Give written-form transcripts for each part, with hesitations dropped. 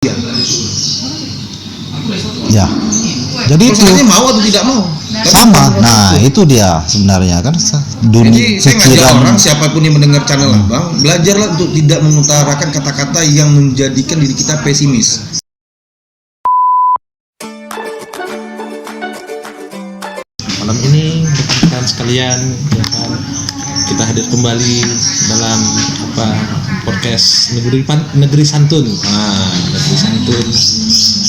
Ya, jadi itu mau atau tidak mau sama. Nah itu dia sebenarnya kan dunia jadi saya ngajak pikiran. orang siapapun yang mendengar channel Abang, belajarlah untuk tidak mengutarakan kata-kata yang menjadikan diri kita pesimis. Malam ini rekan sekalian, ya kan, kita hadir kembali dalam podcast Negeri Santun. Negeri Santun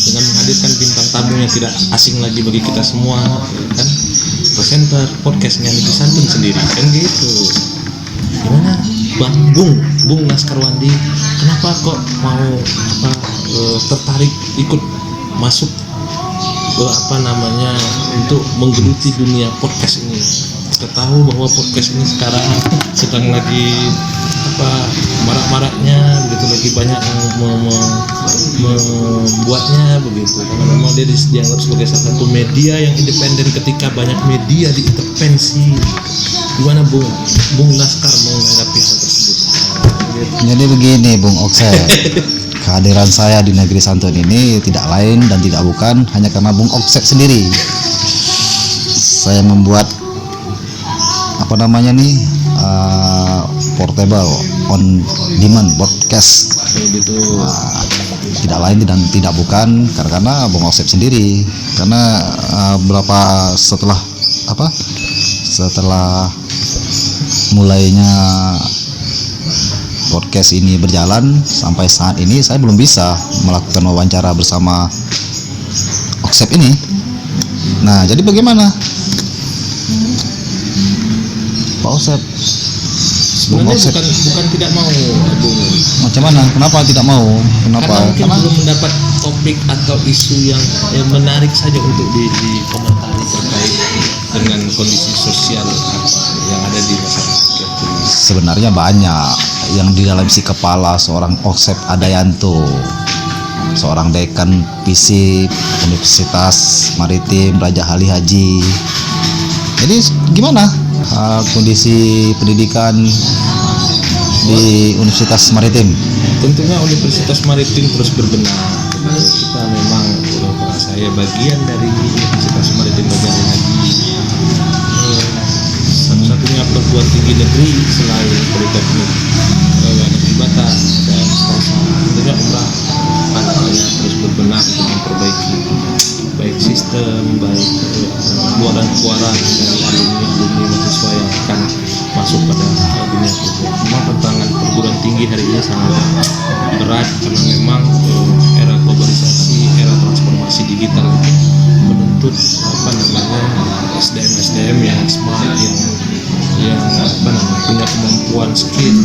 dengan menghadirkan bintang tamu yang tidak asing lagi bagi kita semua, ya kan, presenter podcastnya Negeri Santun sendiri, kan gitu. Gimana Bang Bung Laskarwandi, kenapa kok mau tertarik ikut masuk untuk menggeluti dunia podcast ini? Kita tahu bahwa podcast ini sekarang sedang lagi marak-maraknya begitu, lagi banyak yang membuatnya begitu, karena memang dia dianggap sebagai salah satu media yang independen ketika banyak media diintervensi. Gimana Bung Laskar mau menanggapi hal tersebut? Jadi begini Bung Okse, kehadiran saya di Negeri Santun ini tidak lain dan tidak bukan hanya karena Bung Okse sendiri. Saya membuat portable on demand podcast. Tidak lain dan tidak bukan karena Bung Okse sendiri. Karena setelah mulainya podcast ini berjalan sampai saat ini, saya belum bisa melakukan wawancara bersama Okse ini. Nah, jadi bagaimana Pak Okse? Sebenarnya bukan tidak mau, Bung. Macam mana? Kenapa tidak mau? Karena mungkin belum mendapat topik atau isu yang menarik saja untuk dikomentari terkait dengan kondisi sosial yang ada di masyarakat. Sebenarnya banyak yang di dalam isi kepala seorang Okse Adayanto, seorang dekan FISIP Universitas Maritim Raja Ali Haji. Jadi gimana kondisi pendidikan di Universitas Maritim? Tentunya Universitas Maritim terus berbenah. Kita memang, saya bagian dari Universitas Maritim Raja Ali Haji, satu-satunya perguruan tinggi negeri selain Politeknik Negeri Batam dan Stelsa. Tentunya terus berbenah untuk memperbaiki baik sistem, baik keluaran dari alumni mahasiswa yang akan masuk pada dunia kerja. Memang tantangan perguruan tinggi hari ini sangat berat karena memang era globalisasi, era transformasi digital menuntut SDM yang smart, yang punya kemampuan skill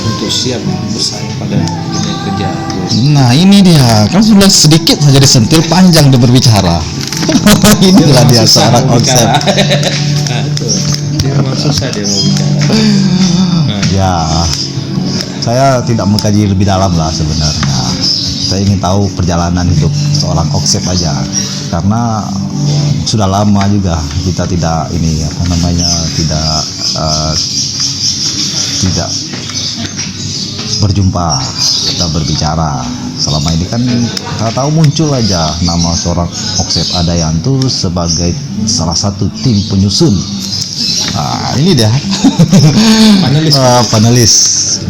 untuk siap bersaing pada dunia kerja. Nah ini dia, kan sudah sedikit saja disentil panjang dia berbicara. Inilah dia seorang Okse. Dia memang susah dia mau bicara. Ya, saya tidak mengkaji lebih dalam lah sebenarnya. Saya ingin tahu perjalanan hidup seorang Okse aja, karena sudah lama juga kita tidak berjumpa, kita berbicara. Selama ini kan kita tahu muncul aja nama seorang Okse Adayanto sebagai salah satu tim penyusun. Nah, ini dia panelis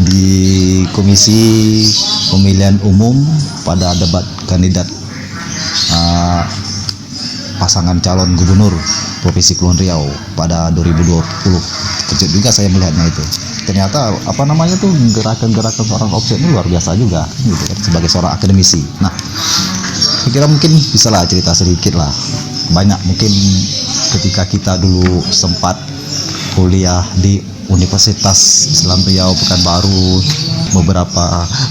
di Komisi Pemilihan Umum pada debat kandidat pasangan calon gubernur Provinsi Kepulauan Riau pada 2020. Kejut juga saya melihatnya itu. Ternyata gerakan-gerakan seorang Okse ini luar biasa juga gitu kan, sebagai seorang akademisi. Nah, saya kira mungkin bisa lah cerita sedikit lah. Banyak mungkin ketika kita dulu sempat kuliah di Universitas Islam Riau Pekanbaru,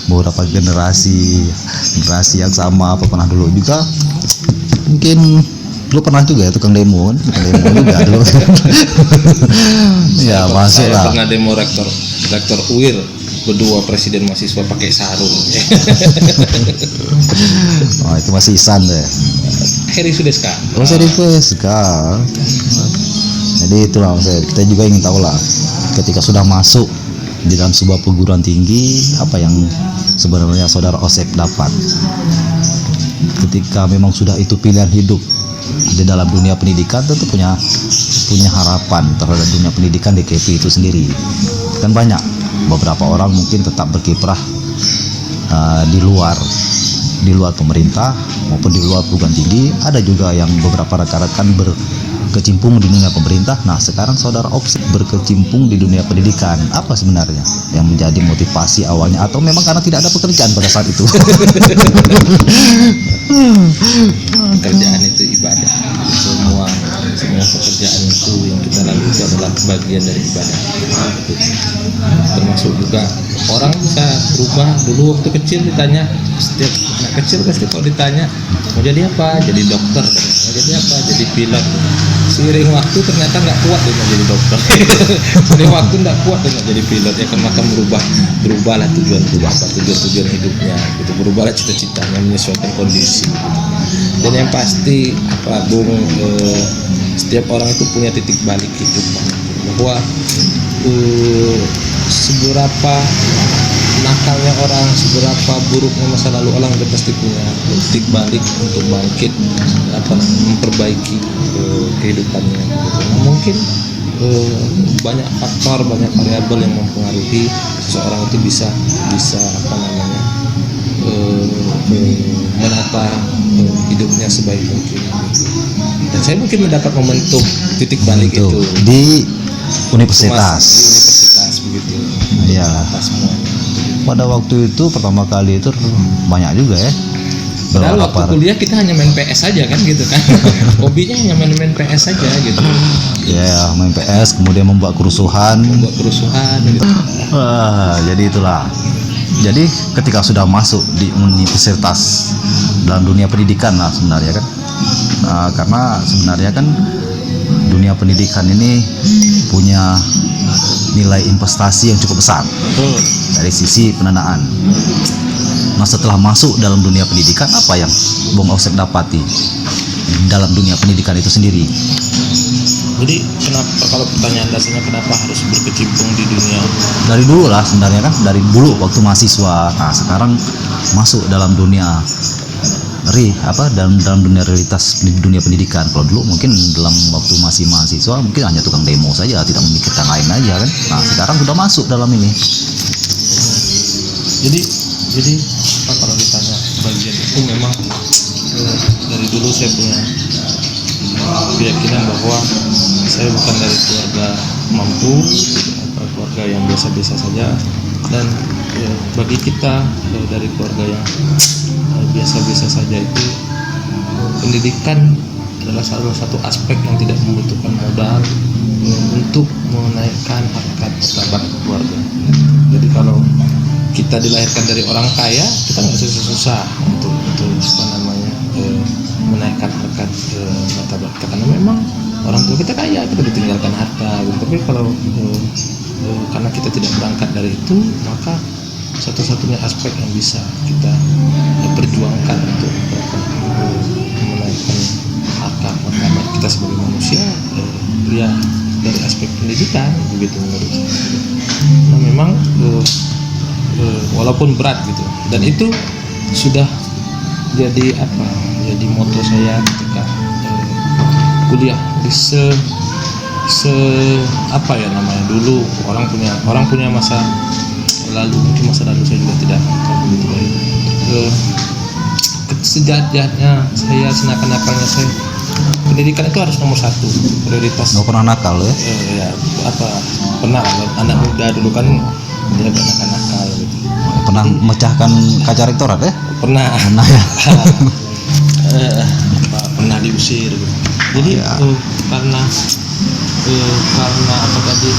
beberapa generasi yang sama pernah dulu juga, mungkin dulu pernah juga ya tukang demo juga dulu. Ya masuk lah. Pernah demo rektor UIR berdua presiden mahasiswa pakai sarung. Oh itu masih Isan deh. Heri Sudeska. Oh Heri Sudeska. Jadi itulah kita juga ingin tahu lah ketika sudah masuk di dalam sebuah perguruan tinggi, apa yang sebenarnya saudara Osep dapat ketika memang sudah itu pilihan hidup di dalam dunia pendidikan, tentu punya harapan terhadap dunia pendidikan DKP itu sendiri. Kan banyak beberapa orang mungkin tetap berkiprah di luar pemerintah maupun di luar perguruan tinggi. Ada juga yang beberapa rekan-rekan berkecimpung di dunia pemerintah. Nah, sekarang saudara Osep berkecimpung di dunia pendidikan. Apa sebenarnya yang menjadi motivasi awalnya, atau memang karena tidak ada pekerjaan pada saat itu? Pekerjaan itu ibadah. Semua pekerjaan itu yang kita lakukan itu adalah bagian dari ibadah. Termasuk juga orang bisa berubah. Dulu waktu kecil ditanya, setiap anak kecil pasti kalau ditanya mau jadi apa, jadi dokter, mau jadi apa, jadi pilot. Seiring waktu ternyata nggak kuat untuk jadi dokter. Seiring waktu nggak kuat untuk jadi pilot, ya kan, maka berubahlah tujuan hidupnya, gitu. Berubahlah cita-citanya menyesuaikan kondisi. Dan yang pasti setiap orang itu punya titik balik hidup, bahwa seberapa nakalnya orang, seberapa buruknya masa lalu orang, dia pasti punya titik balik untuk bangkit, memperbaiki kehidupannya, gitu. Nah, mungkin banyak faktor, banyak variabel yang mempengaruhi seseorang itu bisa menata hidupnya sebaik mungkin. Dan saya mungkin mendapat momentum titik balik itu di universitas begitu. Ya, pada waktu itu pertama kali itu banyak juga ya. Padahal waktu kuliah kita hanya main PS saja kan, gitu kan. Hobinya hanya main PS saja gitu. Ya, main PS, kemudian membuat kerusuhan gitu. Jadi itulah. Jadi ketika sudah masuk di universitas dalam dunia pendidikan lah sebenarnya kan, karena sebenarnya kan dunia pendidikan ini punya nilai investasi yang cukup besar dari sisi pendanaan. Nah, setelah masuk dalam dunia pendidikan, apa yang Bung Osep dapati dalam dunia pendidikan itu sendiri? Jadi kenapa, kalau pertanyaan dasarnya kenapa harus berkecimpung di dunia? Dari dulu lah sebenarnya kan, dari dulu waktu mahasiswa. Nah, sekarang masuk dalam dunia dalam dunia realitas dunia pendidikan. Kalau dulu mungkin dalam waktu masih mahasiswa mungkin hanya tukang demo saja, tidak memikirkan lain aja kan. Nah, sekarang sudah masuk dalam ini. Jadi kalau ditanya bagian itu, memang dari dulu saya punya keyakinan bahwa saya bukan dari keluarga mampu, keluarga yang biasa-biasa saja. Dan bagi kita dari keluarga yang biasa-biasa saja itu, pendidikan adalah salah satu aspek yang tidak membutuhkan modal untuk menaikkan harkat martabat keluarga. Jadi kalau kita dilahirkan dari orang kaya, kita nggak susah untuk menaikkan harkat martabat kita, karena memang orang tua kita kaya, kita ditinggalkan harta. Tapi kalau karena kita tidak berangkat dari itu, maka satu-satunya aspek yang bisa kita perjuangkan untuk menaikkan harkat martabat kita sebagai manusia, ya dari aspek pendidikan, begitu menurut saya. Nah, memang walaupun berat gitu, dan itu sudah jadi moto saya ketika kuliah. Di dulu orang punya masa lalu, mungkin masa lalu saya juga tidak begitu baik. Sejatinya saya, senakan-nakalnya saya, pendidikan itu harus nomor satu, prioritas. Nggak pernah nakal ya? Pernah anak muda dulu kan dia agak nakal gitu. Pernah memecahkan kaca rektorat ya? Pernah ya. Pernah diusir gitu. Jadi karena apa tadi,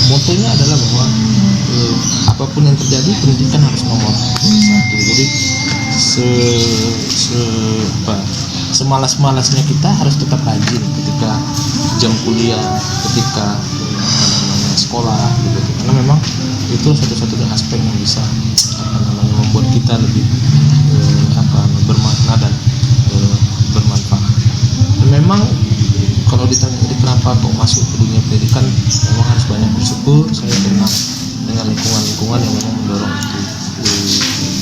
motonya adalah bahwa apapun yang terjadi, pendidikan harus nomor satu. Jadi semalas-malasnya kita harus tetap rajin ketika jam kuliah, ketika sekolah gitu. Karena memang itu satu-satunya aspek yang bisa membuat kita lebih bermakna dan bermanfaat. Dan memang kalau ditanya kenapa kok masuk ke dunia pendidikan, memang harus banyak bersyukur saya kenal dengan lingkungan yang memang mendorong itu.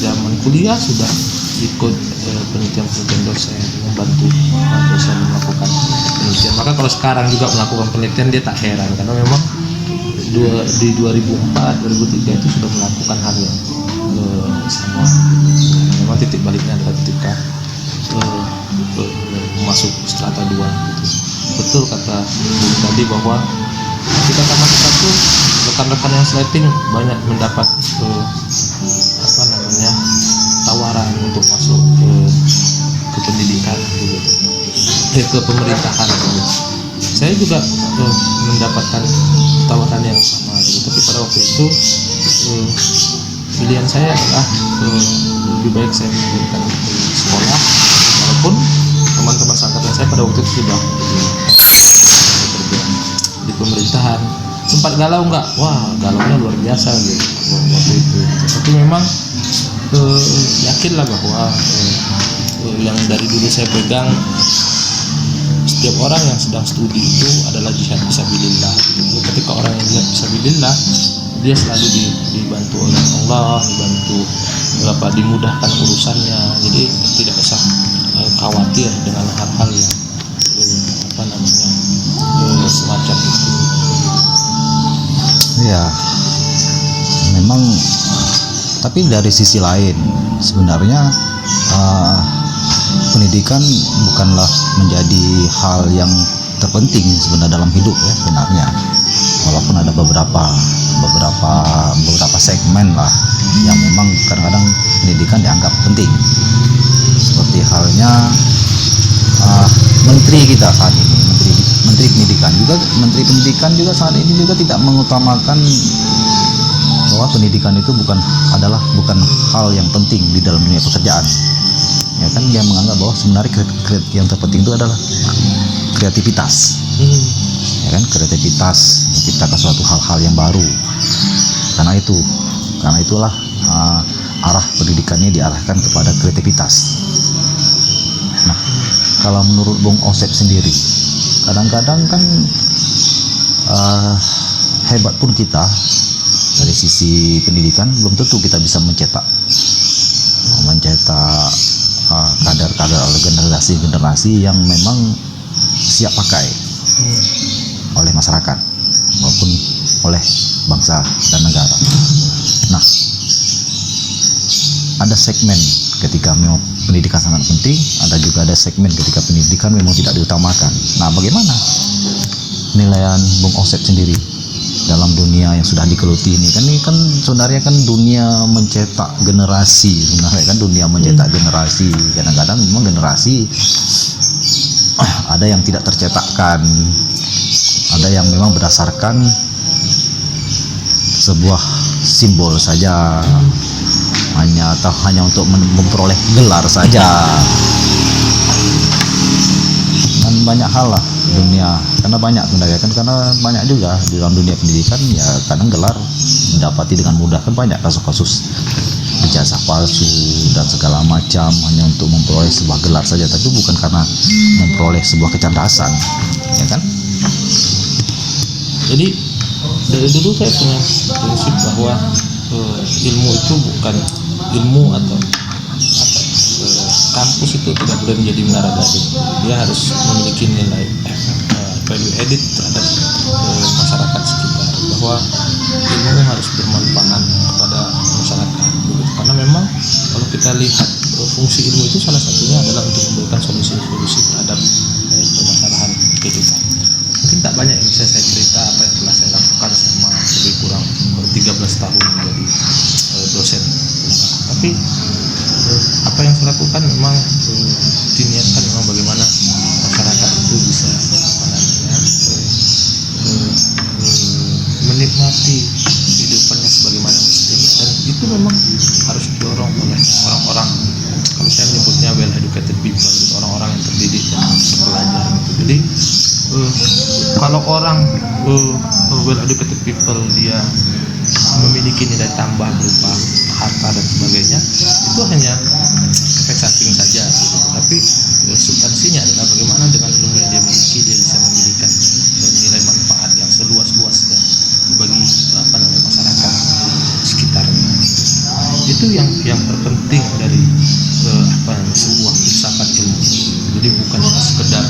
Zaman kuliah sudah ikut penelitian dosen, membantu dosen melakukan penelitian. Maka kalau sekarang juga melakukan penelitian dia tak heran, karena memang di 2004-2003 itu sudah melakukan hal yang sama. Memang titik baliknya adalah ketika masuk strata 2 gitu. Betul kata Bung tadi bahwa ketika tamat satu, rekan-rekan yang slating banyak mendapat tawaran untuk masuk ke pendidikan gitu, ke pemerintahan gitu. Saya juga mendapatkan tawaran yang sama gitu, tapi pada waktu itu pilihan saya adalah lebih baik saya melanjutkan sekolah, walaupun teman-teman seangkatan saya pada waktu itu sudah bekerja di pemerintahan. Sempat galau nggak? Wah, galaunya luar biasa gitu waktu itu. Tapi memang yakinlah bahwa yang dari dulu saya pegang, setiap orang yang sedang studi itu adalah jihad fisabilillah. Ketika orang yang jihad fisabilillah, dia selalu dibantu oleh Allah, dimudahkan urusannya. Jadi tidak usah khawatir dengan hal-hal yang semacam itu. Ya, memang. Tapi dari sisi lain, sebenarnya pendidikan bukanlah menjadi hal yang terpenting sebenarnya dalam hidup ya sebenarnya. Walaupun ada beberapa segmen lah yang memang kadang-kadang pendidikan dianggap penting. Seperti halnya menteri kita saat ini, menteri pendidikan juga saat ini juga tidak mengutamakan bahwa pendidikan itu bukan hal yang penting di dalam dunia pekerjaan. Ya kan, dia menganggap bahwa sebenarnya yang terpenting itu adalah kreativitas. Ya kan, kreativitas menciptakan suatu hal-hal yang baru. Karena itulah arah pendidikannya diarahkan kepada kreativitas. Nah, kalau menurut Bung Osep sendiri, kadang-kadang kan hebat pun kita dari sisi pendidikan belum tentu kita bisa mencetak kader-kader generasi yang memang siap pakai oleh masyarakat maupun oleh bangsa dan negara. Nah, ada segmen ketika memang pendidikan sangat penting, ada segmen ketika pendidikan memang tidak diutamakan. Nah, bagaimana penilaian Bung Osep sendiri dalam dunia yang sudah digeluti ini kan sebenarnya kan dunia mencetak generasi, kadang-kadang memang generasi ada yang tidak tercetakkan, ada yang memang berdasarkan sebuah simbol saja, hanya untuk memperoleh gelar saja. Dan banyak hal lah dunia, karena banyak juga di dalam dunia pendidikan ya, kadang gelar didapati dengan mudah kan, banyak kasus-kasus ijazah palsu dan segala macam hanya untuk memperoleh sebuah gelar saja, tapi bukan karena memperoleh sebuah kecerdasan, ya kan? Jadi dari dulu saya punya prinsip bahwa ilmu itu bukan ilmu atau kampus itu tidak boleh menjadi menara gading. Dia harus memiliki nilai value added terhadap masyarakat sekitar, bahwa ilmu harus bermanfaat kepada masyarakat. Karena memang kalau kita lihat fungsi ilmu itu salah satunya adalah untuk memberikan solusi-solusi terhadap permasalahan kehidupan. Mungkin tak banyak yang bisa saya cerita apa yang telah saya lakukan selama lebih kurang 13 tahun menjadi dosen, tapi apa yang saya lakukan memang diniatkan memang bagaimana masyarakat itu bisa menikmati kehidupannya sebagaimana mestinya, dan itu memang harus didorong oleh orang-orang, kalau saya menyebutnya well educated people, orang-orang yang terdidik dan terpelajar gitu. Jadi kalau orang well educated people dia memiliki nilai tambah berupa harta dan sebagainya, itu hanya efek samping saja gitu. Tapi substansinya adalah bagaimana dengan ilmu yang dia miliki dia bisa memiliki bagi masyarakat sekitarnya. Itu yang terpenting dari sebuah filsafat ilmu. Jadi bukan hanya sekedar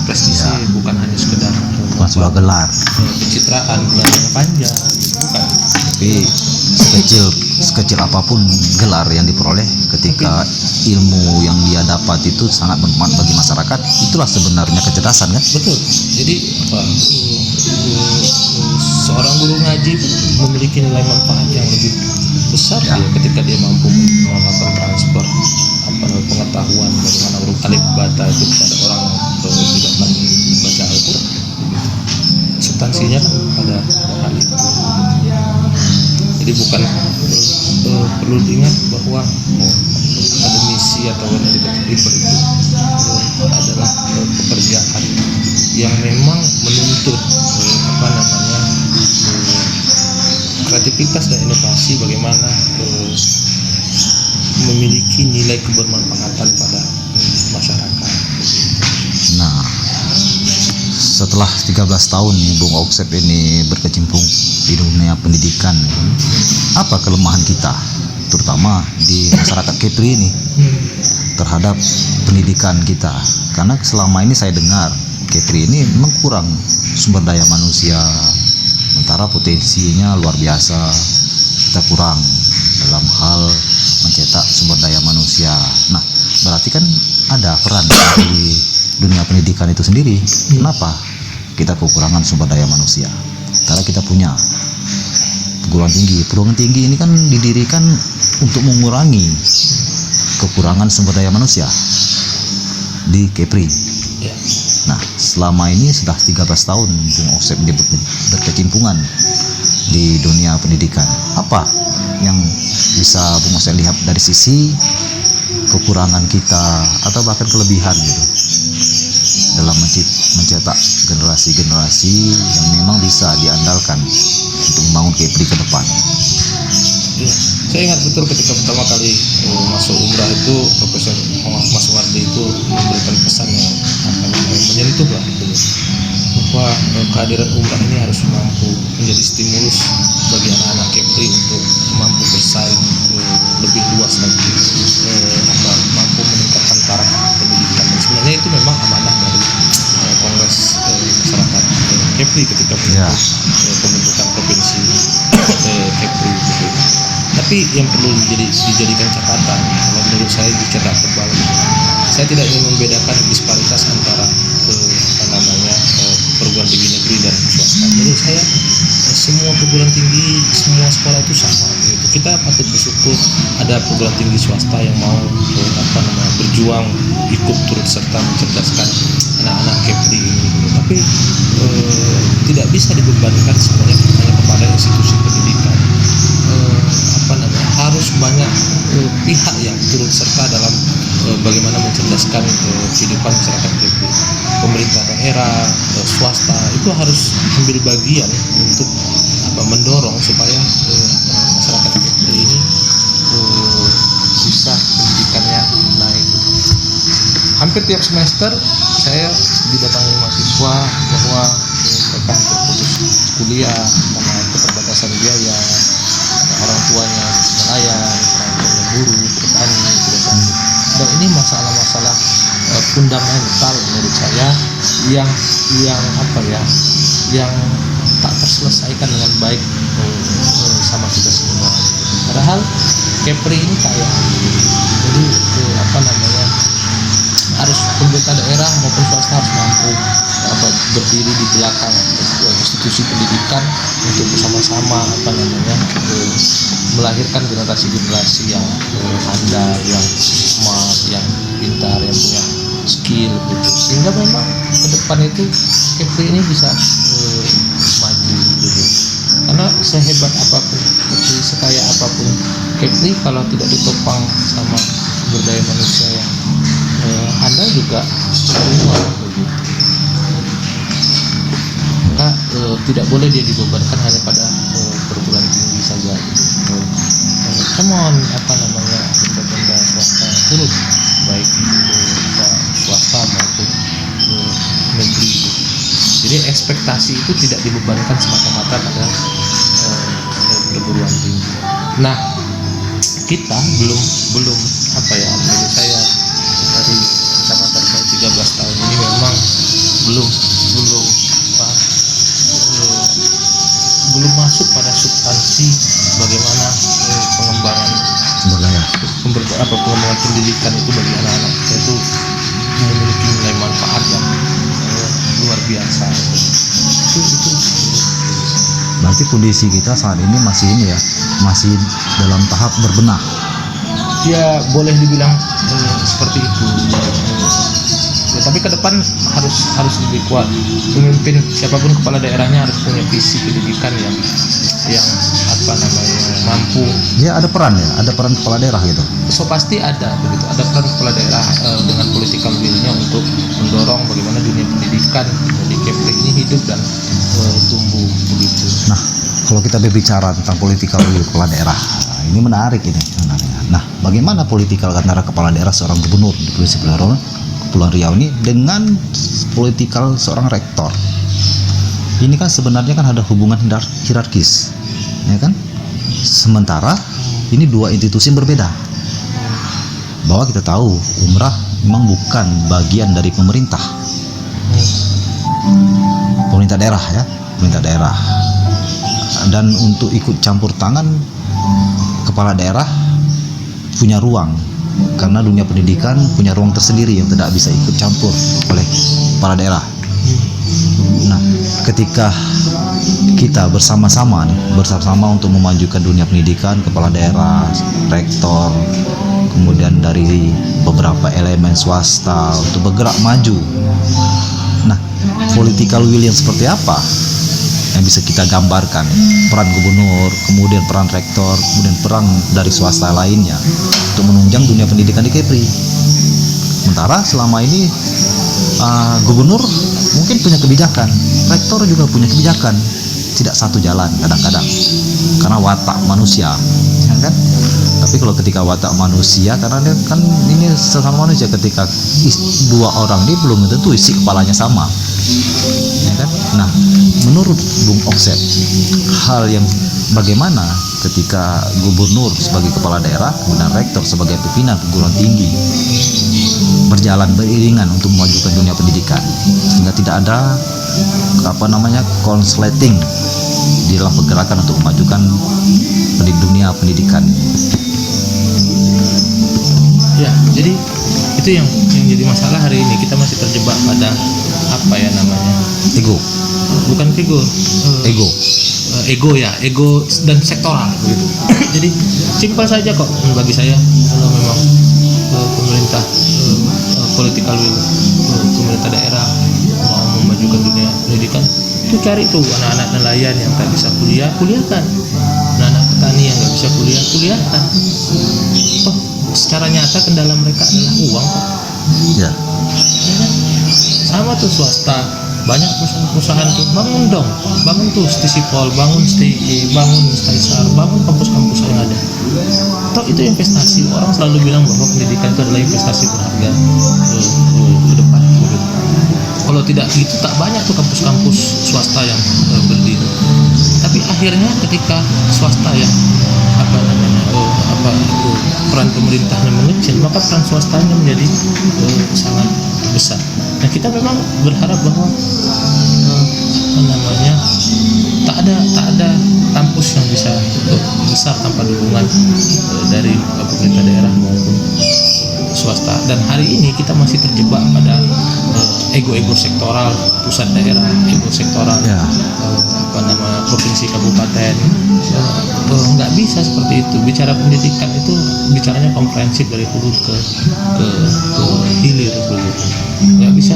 prestisi, bukan hanya sekedar bukan sebuah gelar, pencitraan gelar yang panjang, bukan. tapi sekecil apapun gelar yang diperoleh, ketika ilmu yang dia dapat itu sangat bermanfaat bagi masyarakat, itulah sebenarnya kecerdasan kan? Betul. Jadi seorang guru ngaji pun memiliki nilai manfaat yang lebih besar dia ketika dia mampu melakukan transfer pengetahuan bagaimana huruf alif bata itu kepada orang yang tidak pandai baca Al-Quran. Substansinya kan pada hal itu. Jadi bukan perlu diingat bahwa akademisi atau educator itu adalah pekerjaan yang memang menuntut kreativitas dan inovasi, bagaimana memiliki nilai kebermanfaatan pada masyarakat. Nah, setelah 13 tahun nih Bung Auksep ini berkecimpung di dunia pendidikan, apa kelemahan kita terutama di masyarakat Kepri ini terhadap pendidikan kita? Karena selama ini saya dengar Kepri ini memang kurang sumber daya manusia, sementara potensinya luar biasa. Kita kurang dalam hal mencetak sumber daya manusia. Nah, berarti kan ada peran dari dunia pendidikan itu sendiri. Kenapa kita kekurangan sumber daya manusia? Karena kita punya perguruan tinggi ini kan didirikan untuk mengurangi kekurangan sumber daya manusia di Kepri. Nah, selama ini sudah 13 tahun Bung Auksep berkecimpungan di dunia pendidikan. Apa yang bisa Bung Auksep lihat dari sisi kekurangan kita atau bahkan kelebihan gitu dalam mencetak generasi-generasi yang memang bisa diandalkan untuk membangun Kepri ke depan? Ya, saya ingat betul ketika pertama kali masuk umrah itu Profesor Mas Wardi itu memberikan pesan yang menyentuh lah gitu, bahwa kehadiran umrah ini harus mampu menjadi stimulus bagi anak-anak Kepri untuk mampu bersaing lebih luas lagi, mampu meningkatkan taraf pendidikan. Dan sebenarnya itu memang amanah dari Kongres Masyarakat Kepri ketika pembentukan provinsi Kepri gitu. Tapi yang perlu dijadikan catatan, kalau menurut saya dicetak tebal, saya tidak ingin membedakan disparitas antara perguruan tinggi negeri dan swasta. Menurut saya semua perguruan tinggi, semua sekolah itu sama gitu. Kita patut bersyukur ada perguruan tinggi swasta yang mau berjuang ikut turut serta mencerdaskan anak-anak Kepri ini gitu. Tapi tidak bisa dibebankan semuanya hanya kepada institusi pendidikan. Harus banyak pihak yang turut serta dalam bagaimana mencerdaskan kehidupan masyarakat Kepri. Pemerintah daerah, swasta itu harus ambil bagian untuk mendorong supaya masyarakat Kepri ini bisa pendidikannya naik. Hampir tiap semester saya didatangi mahasiswa bahwa mereka hampir putus kuliah karena keterbatasan biaya, orang tuanya nelayan, orang tuanya buruh, petani, dan ini masalah-masalah fundamental menurut saya yang tak terselesaikan dengan baik sama kita semua. Padahal Kepri ini kaya, jadi harus pemerintah daerah maupun swasta harus mampu berdiri di belakang institusi pendidikan untuk bersama-sama melahirkan generasi-generasi yang handal, yang smart, yang pintar, yang punya skill gitu. Sehingga memang ke depan itu Kepri ini bisa maju gitu. Karena sehebat apapun, sekaya apapun Kepri, kalau tidak ditopang sama sumber daya manusia yang handal juga keluar begitu. Maka tidak boleh dia dibebankan hanya pada perguruan tinggi saja gitu. Mohon benda-benda swasta turut, baik swasta maupun negeri. Jadi ekspektasi itu tidak dibebankan semata-mata pada perguruan tinggi. Nah, kita belum apa ya, menurut saya dari kacamata saya 13 tahun ini memang belum masuk pada substansi bagaimana pengembangan pengembangan pendidikan itu bagi anak-anak kita itu memiliki nilai manfaat yang luar biasa. Itu Berarti kondisi kita saat ini masih dalam tahap berbenah. ya boleh dibilang seperti itu. Ya, tapi ke depan harus lebih kuat. Pemimpin siapapun kepala daerahnya harus punya visi pendidikan yang mampu. Ya ada peran kepala daerah gitu. So pasti ada begitu. Ada peran kepala daerah dengan political will-nya untuk mendorong bagaimana dunia pendidikan di Kepri ini hidup dan tumbuh begitu. Nah, kalau kita berbicara tentang political will kepala daerah, ini menarik ini. Nah, bagaimana politikal antara kepala daerah seorang gubernur di Provinsi Kepulauan Riau ini dengan politikal seorang rektor? Ini kan sebenarnya kan ada hubungan hierarkis, ya kan? Sementara ini dua institusi yang berbeda. Bahwa kita tahu umrah memang bukan bagian dari pemerintah daerah ya, pemerintah daerah. Dan untuk ikut campur tangan kepala daerah punya ruang, karena dunia pendidikan punya ruang tersendiri yang tidak bisa ikut campur oleh kepala daerah. Nah, ketika kita bersama-sama untuk memajukan dunia pendidikan, kepala daerah, rektor, kemudian dari beberapa elemen swasta untuk bergerak maju. Nah, political will yang seperti apa yang bisa kita gambarkan? Peran gubernur, kemudian peran rektor, kemudian peran dari swasta lainnya untuk menunjang dunia pendidikan di Kepri. Sementara selama ini gubernur mungkin punya kebijakan, rektor juga punya kebijakan, tidak satu jalan kadang-kadang karena watak manusia, ya kan? Tapi kalau ketika watak manusia, karena dia kan ini sesama manusia, ketika dua orang ini belum tentu isi kepalanya sama, ya kan? Nah, menurut Bung Oksep, hal yang bagaimana ketika gubernur sebagai kepala daerah, kemudian rektor sebagai pimpinan perguruan tinggi berjalan beriringan untuk memajukan dunia pendidikan, sehingga tidak ada konsleting di dalam pergerakan untuk memajukan dunia pendidikan. Ya, jadi itu yang jadi masalah hari ini. Kita masih terjebak pada Ego. Bukan figur. Ego dan sektoral begitu. Jadi simpel saja kok bagi saya, kalau memang pemerintah political will, pemerintah daerah mau memajukan dunia pendidikan, itu cari tuh anak-anak nelayan yang tak bisa kuliahkan, anak-anak petani yang nggak bisa kuliahkan. Secara nyata kendala mereka adalah uang kok. Ya. Sama tuh swasta, banyak perusahaan tuh bangun tuh Stisipol, bangun STI, bangun Staisar, bangun kampus-kampus yang ada. Toh itu investasi. Orang selalu bilang bahwa pendidikan itu adalah investasi berharga ke depan. Kalau tidak gitu, tak banyak tuh kampus-kampus swasta yang berdiri. Tapi akhirnya ketika swasta yang peran pemerintahnya mengecil, maka peran swastanya menjadi sangat besar. Nah, kita memang berharap bahwa tak ada kampus yang bisa besar tanpa dukungan dari pemerintah daerah maupun swasta. Dan hari ini kita masih terjebak pada ego sektoral, pusat daerah, ego sektoral, provinsi kabupaten. Nggak bisa seperti itu. Bicara pendidikan itu bicaranya komprehensif dari hulu ke hilir begitu. Nggak bisa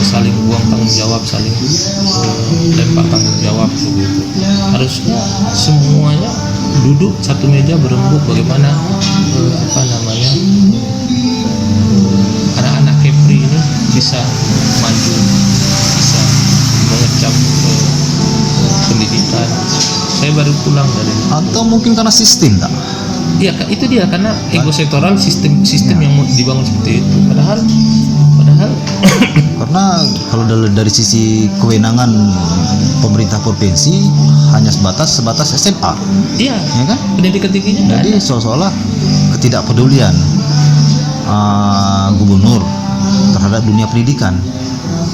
saling buang tanggung jawab, saling lempar tanggung jawab begitu. Harusnya semuanya duduk satu meja berembuk bagaimana anak-anak Kepri ini bisa maju, bisa mengecap pendidikan. Saya baru pulang dari Atau mungkin karena sistem, tak? Iya, itu dia, karena ego sektoral, sistem yang mau dibangun seperti itu. Padahal Karena kalau dari sisi kewenangan pemerintah provinsi hanya sebatas SMA, Iya, ya kan? pendidikan tingginya nggak Jadi ada. seolah-olah ketidakpedulian gubernur terhadap dunia pendidikan,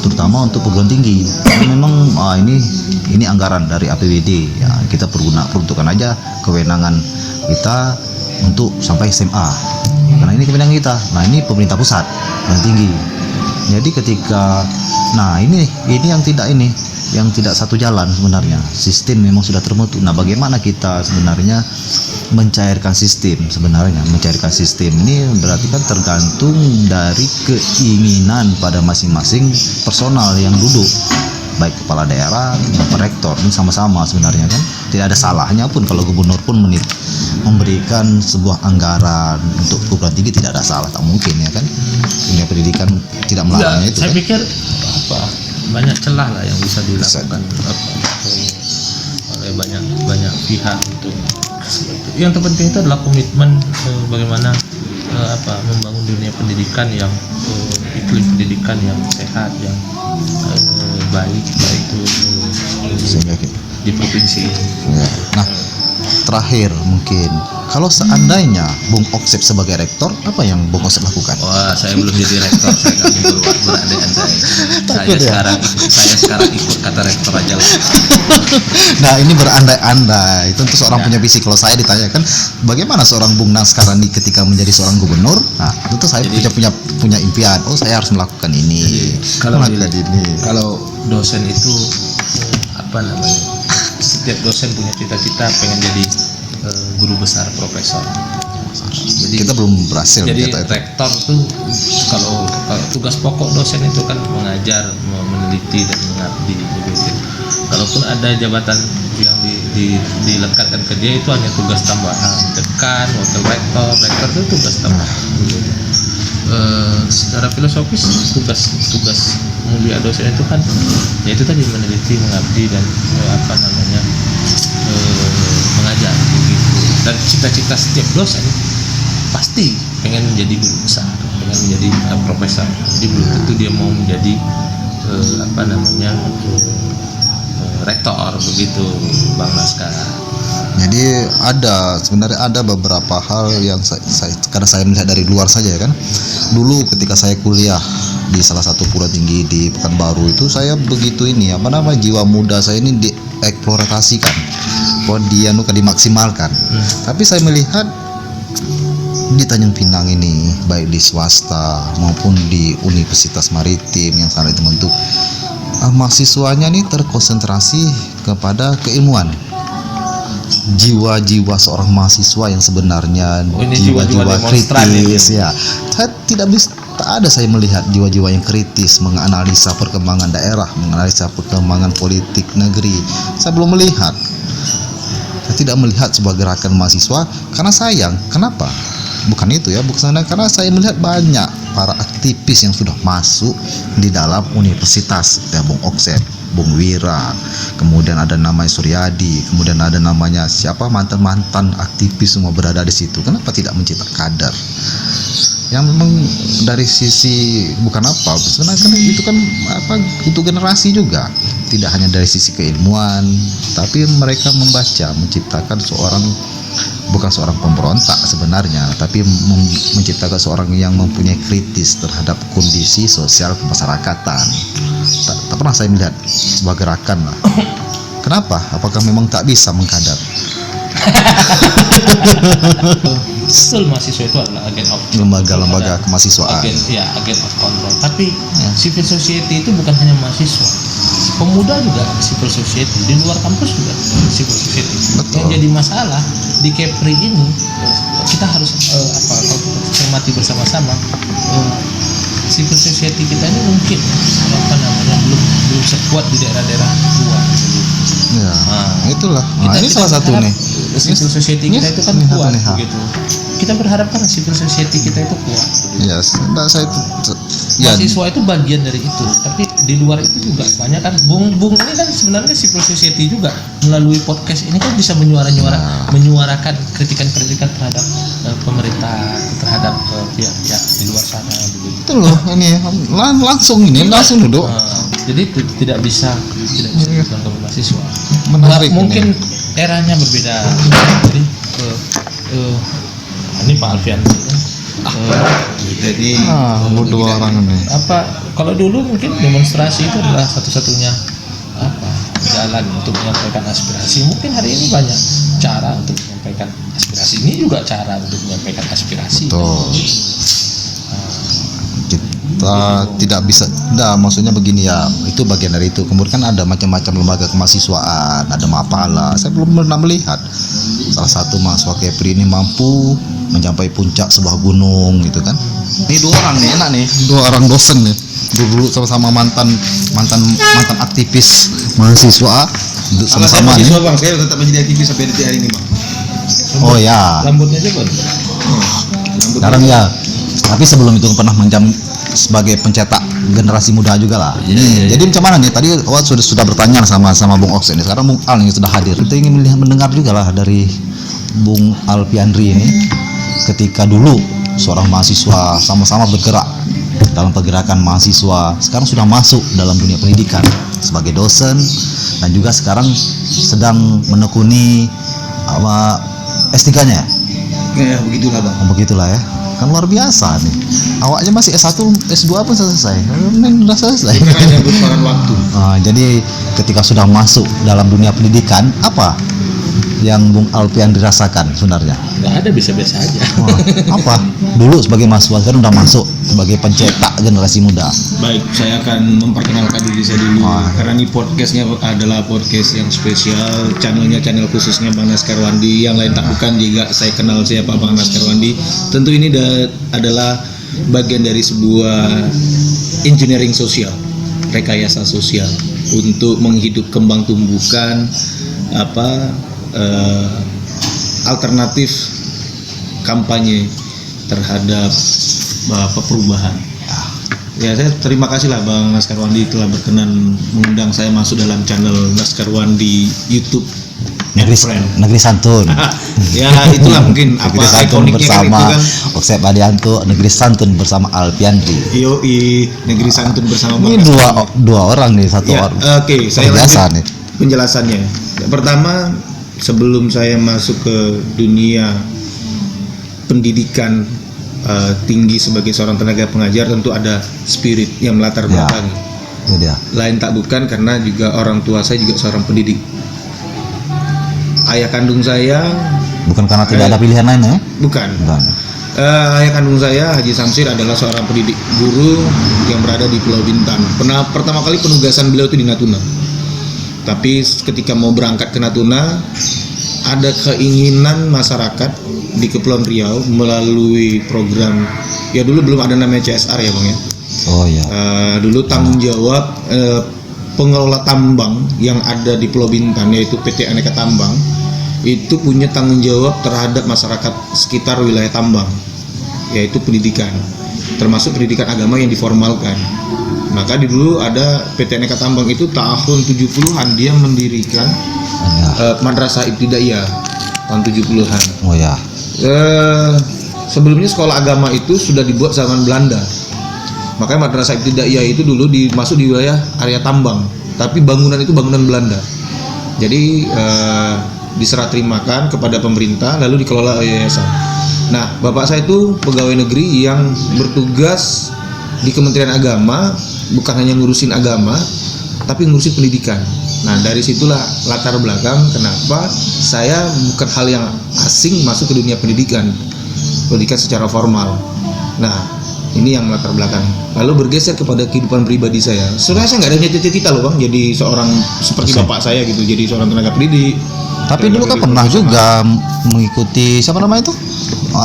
terutama untuk perguruan tinggi. Karena memang ini anggaran dari APBD, ya kita peruntukkan aja kewenangan kita untuk sampai SMA. Karena ini kewenangan kita. Nah ini pemerintah pusat yang tinggi. Jadi ketika, ini yang tidak satu jalan sebenarnya. Sistem memang sudah terbentuk. Nah bagaimana kita sebenarnya mencairkan sistem sebenarnya? Mencairkan sistem ini berarti kan tergantung dari keinginan pada masing-masing personal yang duduk, baik kepala daerah maupun rektor. Ini sama-sama sebenarnya kan. Tidak ada salahnya pun kalau gubernur pun memberikan sebuah anggaran untuk perguruan tinggi, tidak ada salah, tak mungkin ya kan. Dunia pendidikan tidak melarangnya itu Saya kan. pikir banyak celah lah yang bisa dilakukan oleh banyak pihak itu. Yang terpenting itu adalah komitmen bagaimana membangun dunia pendidikan yang iklim pendidikan yang sehat, yang baik itu Sehingga di provinsi. ya. Nah terakhir mungkin, kalau seandainya Bung Oksep sebagai rektor, apa yang Bung Oksep lakukan? Wah, saya belum jadi rektor, saya nggak mau berandai-andai. Takut ya? Saya sekarang ikut kata rektor aja lah. Nah ini berandai-andai, itu untuk seorang punya visi. Kalau saya ditanyakan bagaimana seorang Bung Nang sekarang ini ketika menjadi seorang gubernur, nah itu saya punya impian. Oh saya harus melakukan ini, melakukan ini. Kalau dosen itu setiap dosen punya cita-cita pengen jadi guru besar, profesor. Jadi Kita belum berhasil jadi mencapai itu. rektor tuh kalau tugas pokok dosen itu kan mengajar, meneliti dan mengabdi begitu. Kalaupun ada jabatan yang dilekatkan ke dia itu hanya tugas tambahan, dekan, wakil rektor itu tugas tambahan. Secara filosofis tugas mulia dosen itu kan ya itu tadi meneliti, mengabdi dan mengajar begitu. Dan cita-cita setiap dosen pasti pengen menjadi guru besar, pengen menjadi profesor. Jadi belum tentu dia mau menjadi rektor begitu, Bang Naskah. Jadi sebenarnya ada beberapa hal yang karena saya melihat dari luar saja kan. Dulu ketika saya kuliah di salah satu perguruan tinggi di Pekanbaru itu, saya begitu jiwa muda saya ini dieksploitasikan, dia dimaksimalkan. Tapi saya melihat di Tanjung Pinang ini, baik di swasta maupun di Universitas Maritim yang sangat terbentuk, mahasiswanya ini terkonsentrasi kepada keilmuan. Jiwa-jiwa seorang mahasiswa yang sebenarnya jiwa-jiwa kritis ya. Saya tak ada saya melihat jiwa-jiwa yang kritis menganalisa perkembangan daerah, menganalisa perkembangan politik negeri. Saya belum melihat. Saya tidak melihat sebuah gerakan mahasiswa karena sayang. Kenapa? Bukan itu ya, karena saya melihat banyak para aktivis yang sudah masuk di dalam universitas, ya Bung Oksep, Bung Wira, kemudian ada namanya Suryadi, kemudian ada namanya siapa mantan aktivis semua berada di situ. Kenapa tidak mencetak kader yang memang dari sisi sebenarnya kan itu kan untuk generasi juga, tidak hanya dari sisi keilmuan, tapi mereka menciptakan bukan seorang pemberontak sebenarnya, tapi menciptakan seorang yang mempunyai kritis terhadap kondisi sosial kemasyarakatan. Tak pernah saya melihat sebuah gerakan lah. Kenapa? Apakah memang tak bisa mengkader? Betul, mahasiswa itu adalah agen of lembaga kemahasiswaan. Agen of control. Tapi civil society itu bukan hanya mahasiswa, pemuda juga civil society, di luar kampus juga civil society. Betul. Yang jadi masalah di Kepri ini, kita harus kalau kita cermati bersama-sama, civil society kita ini mungkin belum sekuat di daerah-daerah luar. Ya, itulah. Ini salah satu nih. Civil society kita itu kan kuat begitu. Kita berharap kan civil society kita itu kuat. Yes, Mahasiswa itu bagian dari itu, tapi di luar itu juga banyak kan. Bung ini kan sebenarnya civil society juga, melalui podcast ini kan bisa menyuarakan kritikan-kritikan terhadap pemerintah, terhadap pihak-pihak di luar sana begitu. Itu loh ini langsung duduk. Jadi tidak bisa dilakukan ke mahasiswa. Menarik Mungkin eranya berbeda. Jadi ini Pak Alfian Jadi bodoh orang ini. kalau dulu mungkin demonstrasi itu adalah satu-satunya jalan untuk menyampaikan aspirasi. Mungkin hari ini banyak cara untuk menyampaikan aspirasi. Ini juga cara untuk menyampaikan aspirasi. Tuh. Kita tidak bisa, maksudnya begini ya, itu bagian dari itu. Kemudian kan ada macam-macam lembaga kemahasiswaan, ada Mapala. Saya belum pernah melihat salah satu mahasiswa Kepri ini mampu mencapai puncak sebuah gunung gitu kan. Ini dua orang nih, enak nih, dua orang dosen nih, dulu sama-sama mantan aktivis mahasiswa, sama-sama nih. Bang, saya tetap menjadi aktivis sampai detik hari ini, Bang. Oh ya, Rambutnya aja kan. sekarang ya. Tapi sebelum itu pernah sebagai pencetak generasi muda juga lah. Jadi macam mana nih? Tadi sudah bertanya sama Bung Oks ini. Sekarang Bung Al yang sudah hadir. Kita ingin mendengar juga lah dari Bung Alfiandri ini. Ketika dulu seorang mahasiswa sama-sama bergerak dalam pergerakan mahasiswa, sekarang sudah masuk dalam dunia pendidikan sebagai dosen dan juga sekarang sedang menekuni S3-nya. Ya, begitulah, Bang. Begitulah ya. Kan luar biasa nih. Awaknya masih S1, S2 pun selesai. Ini udah selesai. Hanya berparan waktu. Jadi ketika sudah masuk dalam dunia pendidikan, apa yang Bung Alfian dirasakan sebenarnya? Nggak ada, biasa-biasa aja. Apa? Dulu sebagai mahasiswa, sekarang udah masuk sebagai pencetak generasi muda. Baik, saya akan memperkenalkan diri saya dulu. Karena ini podcastnya adalah podcast yang spesial. Channelnya channel khususnya Bang Naskar Wandi. Yang lain tak bukan jika saya kenal siapa Bang Naskar Wandi. Tentu ini adalah bagian dari sebuah engineering sosial, rekayasa sosial untuk menghidup kembang tumbuhkan alternatif kampanye terhadap perubahan. Ya, saya terima kasih lah Bang Naskar Wandi telah berkenan mengundang saya masuk dalam channel Naskar Wandi YouTube Negeri Santun. Ya, itulah mungkin Negeri Santun bersama Oksep Adianto, Negeri Santun bersama Alfiandri. Negeri Santun bersama Bang. Ini dua orang nih, satu ya, orang. Oke, saya lanjut nih penjelasannya. Pertama, sebelum saya masuk ke dunia pendidikan tinggi sebagai seorang tenaga pengajar, tentu ada spirit yang melatar belakangi. Ya. Lain tak bukan karena juga orang tua saya juga seorang pendidik. Ayah kandung saya bukan karena tidak ada pilihan lain ya? Bukan. Ayah kandung saya Haji Samsir adalah seorang pendidik guru yang berada di Pulau Bintan. Pertama kali penugasan beliau itu di Natuna. Tapi ketika mau berangkat ke Natuna, ada keinginan masyarakat di Kepulauan Riau melalui program, ya dulu belum ada namanya CSR ya Bang ya. Oh iya. Dulu tanggung jawab pengelola tambang yang ada di Pulau Bintan, yaitu PT Aneka Tambang, itu punya tanggung jawab terhadap masyarakat sekitar wilayah tambang, yaitu pendidikan, termasuk pendidikan agama yang diformalkan. Maka dulu ada PT Aneka Tambang itu tahun 70-an dia mendirikan Madrasah Ibtidaiyah tahun 70-an. Oh ya. Sebelumnya sekolah agama itu sudah dibuat zaman Belanda. Makanya Madrasah Ibtidaiyah itu dulu masuk di wilayah area tambang, tapi bangunan itu bangunan Belanda. Jadi diserah terimakan kepada pemerintah lalu dikelola oleh yayasan. Nah, bapak saya itu pegawai negeri yang bertugas di Kementerian Agama, bukan hanya ngurusin agama tapi ngurusin pendidikan. Nah, dari situlah latar belakang kenapa saya bukan hal yang asing masuk ke dunia pendidikan secara formal. Nah, ini yang latar belakang. Lalu bergeser kepada kehidupan pribadi saya. Sebenarnya saya nggak ada cita-cita loh Bang, jadi seorang seperti bapak saya gitu, jadi seorang tenaga pendidik. Tapi dulu kan pernah juga mengikuti siapa namanya itu?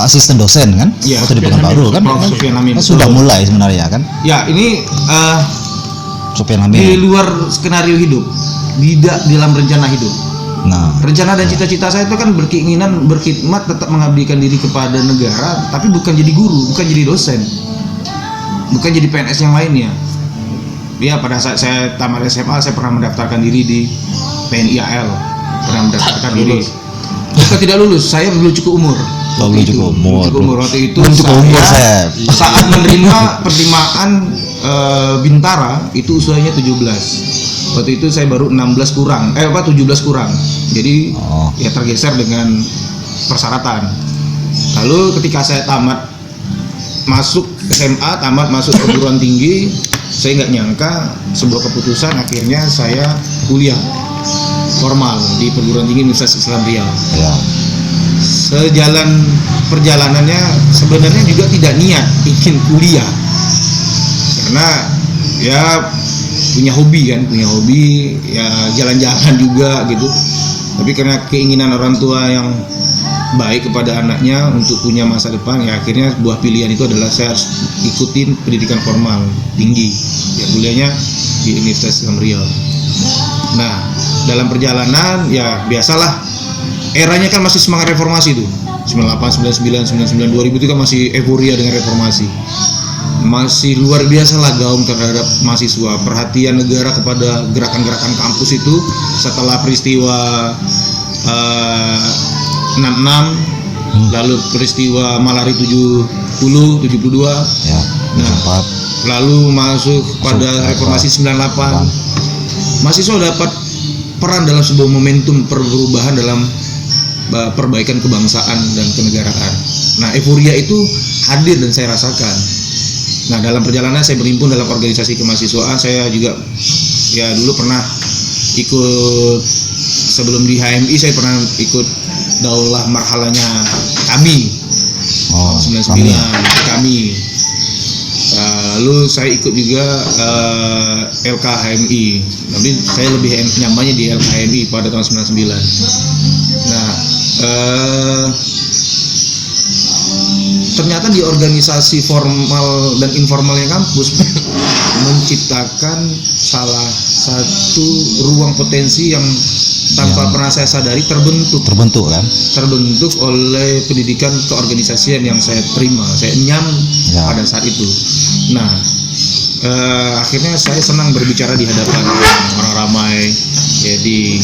Asisten dosen kan? Iya. Waktu di Pekanbaru kan? Sudah mulai sebenarnya kan? Ya, ini Sofian di Hamid. luar skenario hidup, tidak dalam rencana hidup. Nah, rencana dan cita-cita saya itu kan berkeinginan berkhidmat, tetap mengabdikan diri kepada negara, tapi bukan jadi guru, bukan jadi dosen, bukan jadi PNS yang lainnya. Ya, pada saat saya tamat SMA saya pernah mendaftarkan diri di PNI AL, pernah mendaftarkan diri. Bukan tidak lulus, saya belum cukup umur. Oh, belum cukup umur. Waktu itu Belum cukup umur, saya Sep. saat menerima penerimaan Bintara itu usianya 17. Waktu itu saya baru 17 kurang. Jadi ya tergeser dengan persyaratan. Lalu ketika saya tamat masuk SMA, tamat masuk perguruan tinggi, saya nggak nyangka sebuah keputusan akhirnya saya kuliah formal di perguruan tinggi Universitas Islam Riau. Ya. Sejalan perjalanannya sebenarnya juga tidak niat ingin kuliah, karena ya punya hobi ya jalan-jalan juga gitu. Tapi karena keinginan orang tua yang baik kepada anaknya untuk punya masa depan, ya akhirnya sebuah pilihan itu adalah saya harus ikutin pendidikan formal tinggi, ya kuliahnya di Universitas Islam Riau. Nah, dalam perjalanan ya biasalah, eranya kan masih semangat reformasi tuh, 98, 99, 2000 itu kan masih euforia dengan reformasi. Masih luar biasa lah gaung terhadap mahasiswa, perhatian negara kepada gerakan-gerakan kampus itu setelah peristiwa 66, lalu peristiwa Malari 70, 72. Ya. Nah, lalu masuk pada reformasi 98. Mahasiswa dapat peran dalam sebuah momentum perubahan dalam perbaikan kebangsaan dan kenegaraan. Nah, euforia itu hadir dan saya rasakan. Nah, dalam perjalanan saya berhimpun dalam organisasi kemahasiswaan. Saya juga ya dulu pernah ikut, sebelum di HMI saya pernah ikut daulah marhalanya kami. 99 kami. Lalu saya ikut juga LKHMI. Tapi saya lebih nyamannya di LKHMI pada tahun 99. Nah, ternyata di organisasi formal dan informalnya kampus menciptakan salah satu ruang potensi yang tanpa pernah saya sadari terbentuk oleh pendidikan keorganisasian yang saya terima, saya enyam pada saat itu. Nah, akhirnya saya senang berbicara di hadapan orang ramai, jadi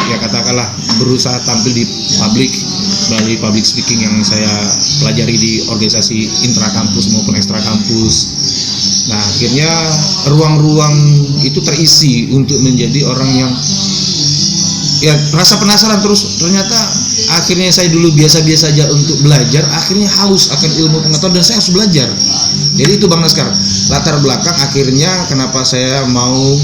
ya katakanlah berusaha tampil di publik melalui public speaking yang saya pelajari di organisasi intrakampus maupun ekstra kampus. Nah, akhirnya ruang-ruang itu terisi untuk menjadi orang yang ya rasa penasaran terus. Ternyata akhirnya saya dulu biasa-biasa aja untuk belajar, akhirnya haus akan ilmu pengetahuan dan saya harus belajar. Jadi itu Bang Naskar, latar belakang akhirnya kenapa saya mau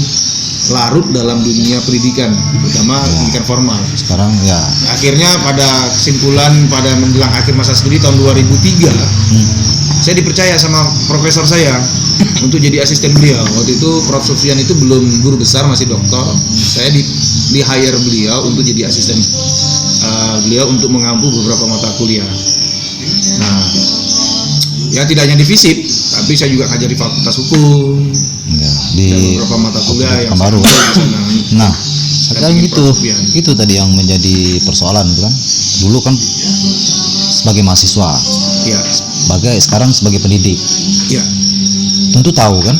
larut dalam dunia pendidikan, terutama pendidikan formal. Sekarang ya. Akhirnya pada kesimpulan pada menjelang akhir masa studi tahun 2003, saya dipercaya sama profesor saya untuk jadi asisten beliau. Waktu itu Prof. Sufyan itu belum guru besar, masih doktor. Saya di hire beliau untuk jadi asisten beliau untuk mengampu beberapa mata kuliah. Nah, ya tidak hanya di FISIP, tapi saya juga ngajar di Fakultas Hukum. Ya, di beberapa mata kuliah yang baru. di sana. Nah, sekarang itu tadi yang menjadi persoalan itu kan. Dulu kan sebagai mahasiswa, Ya, sekarang sebagai pendidik, ya, tentu tahu kan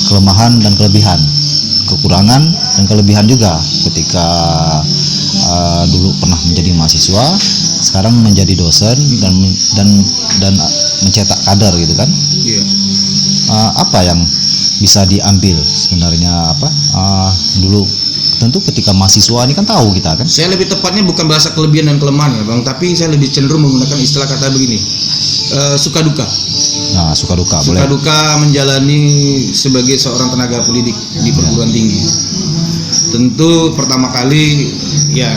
kelemahan dan kelebihan, kekurangan dan kelebihan juga ketika dulu pernah menjadi mahasiswa, sekarang menjadi dosen dan mencetak kader gitu kan. ya. Apa yang bisa diambil sebenarnya dulu tentu ketika mahasiswa ini kan tahu kita kan. Saya lebih tepatnya bukan bahasa kelebihan dan kelemahan ya Bang, tapi saya lebih cenderung menggunakan istilah kata begini, suka duka. Nah, suka duka boleh. Suka duka menjalani sebagai seorang tenaga pendidik di perguruan tinggi. Tentu pertama kali ya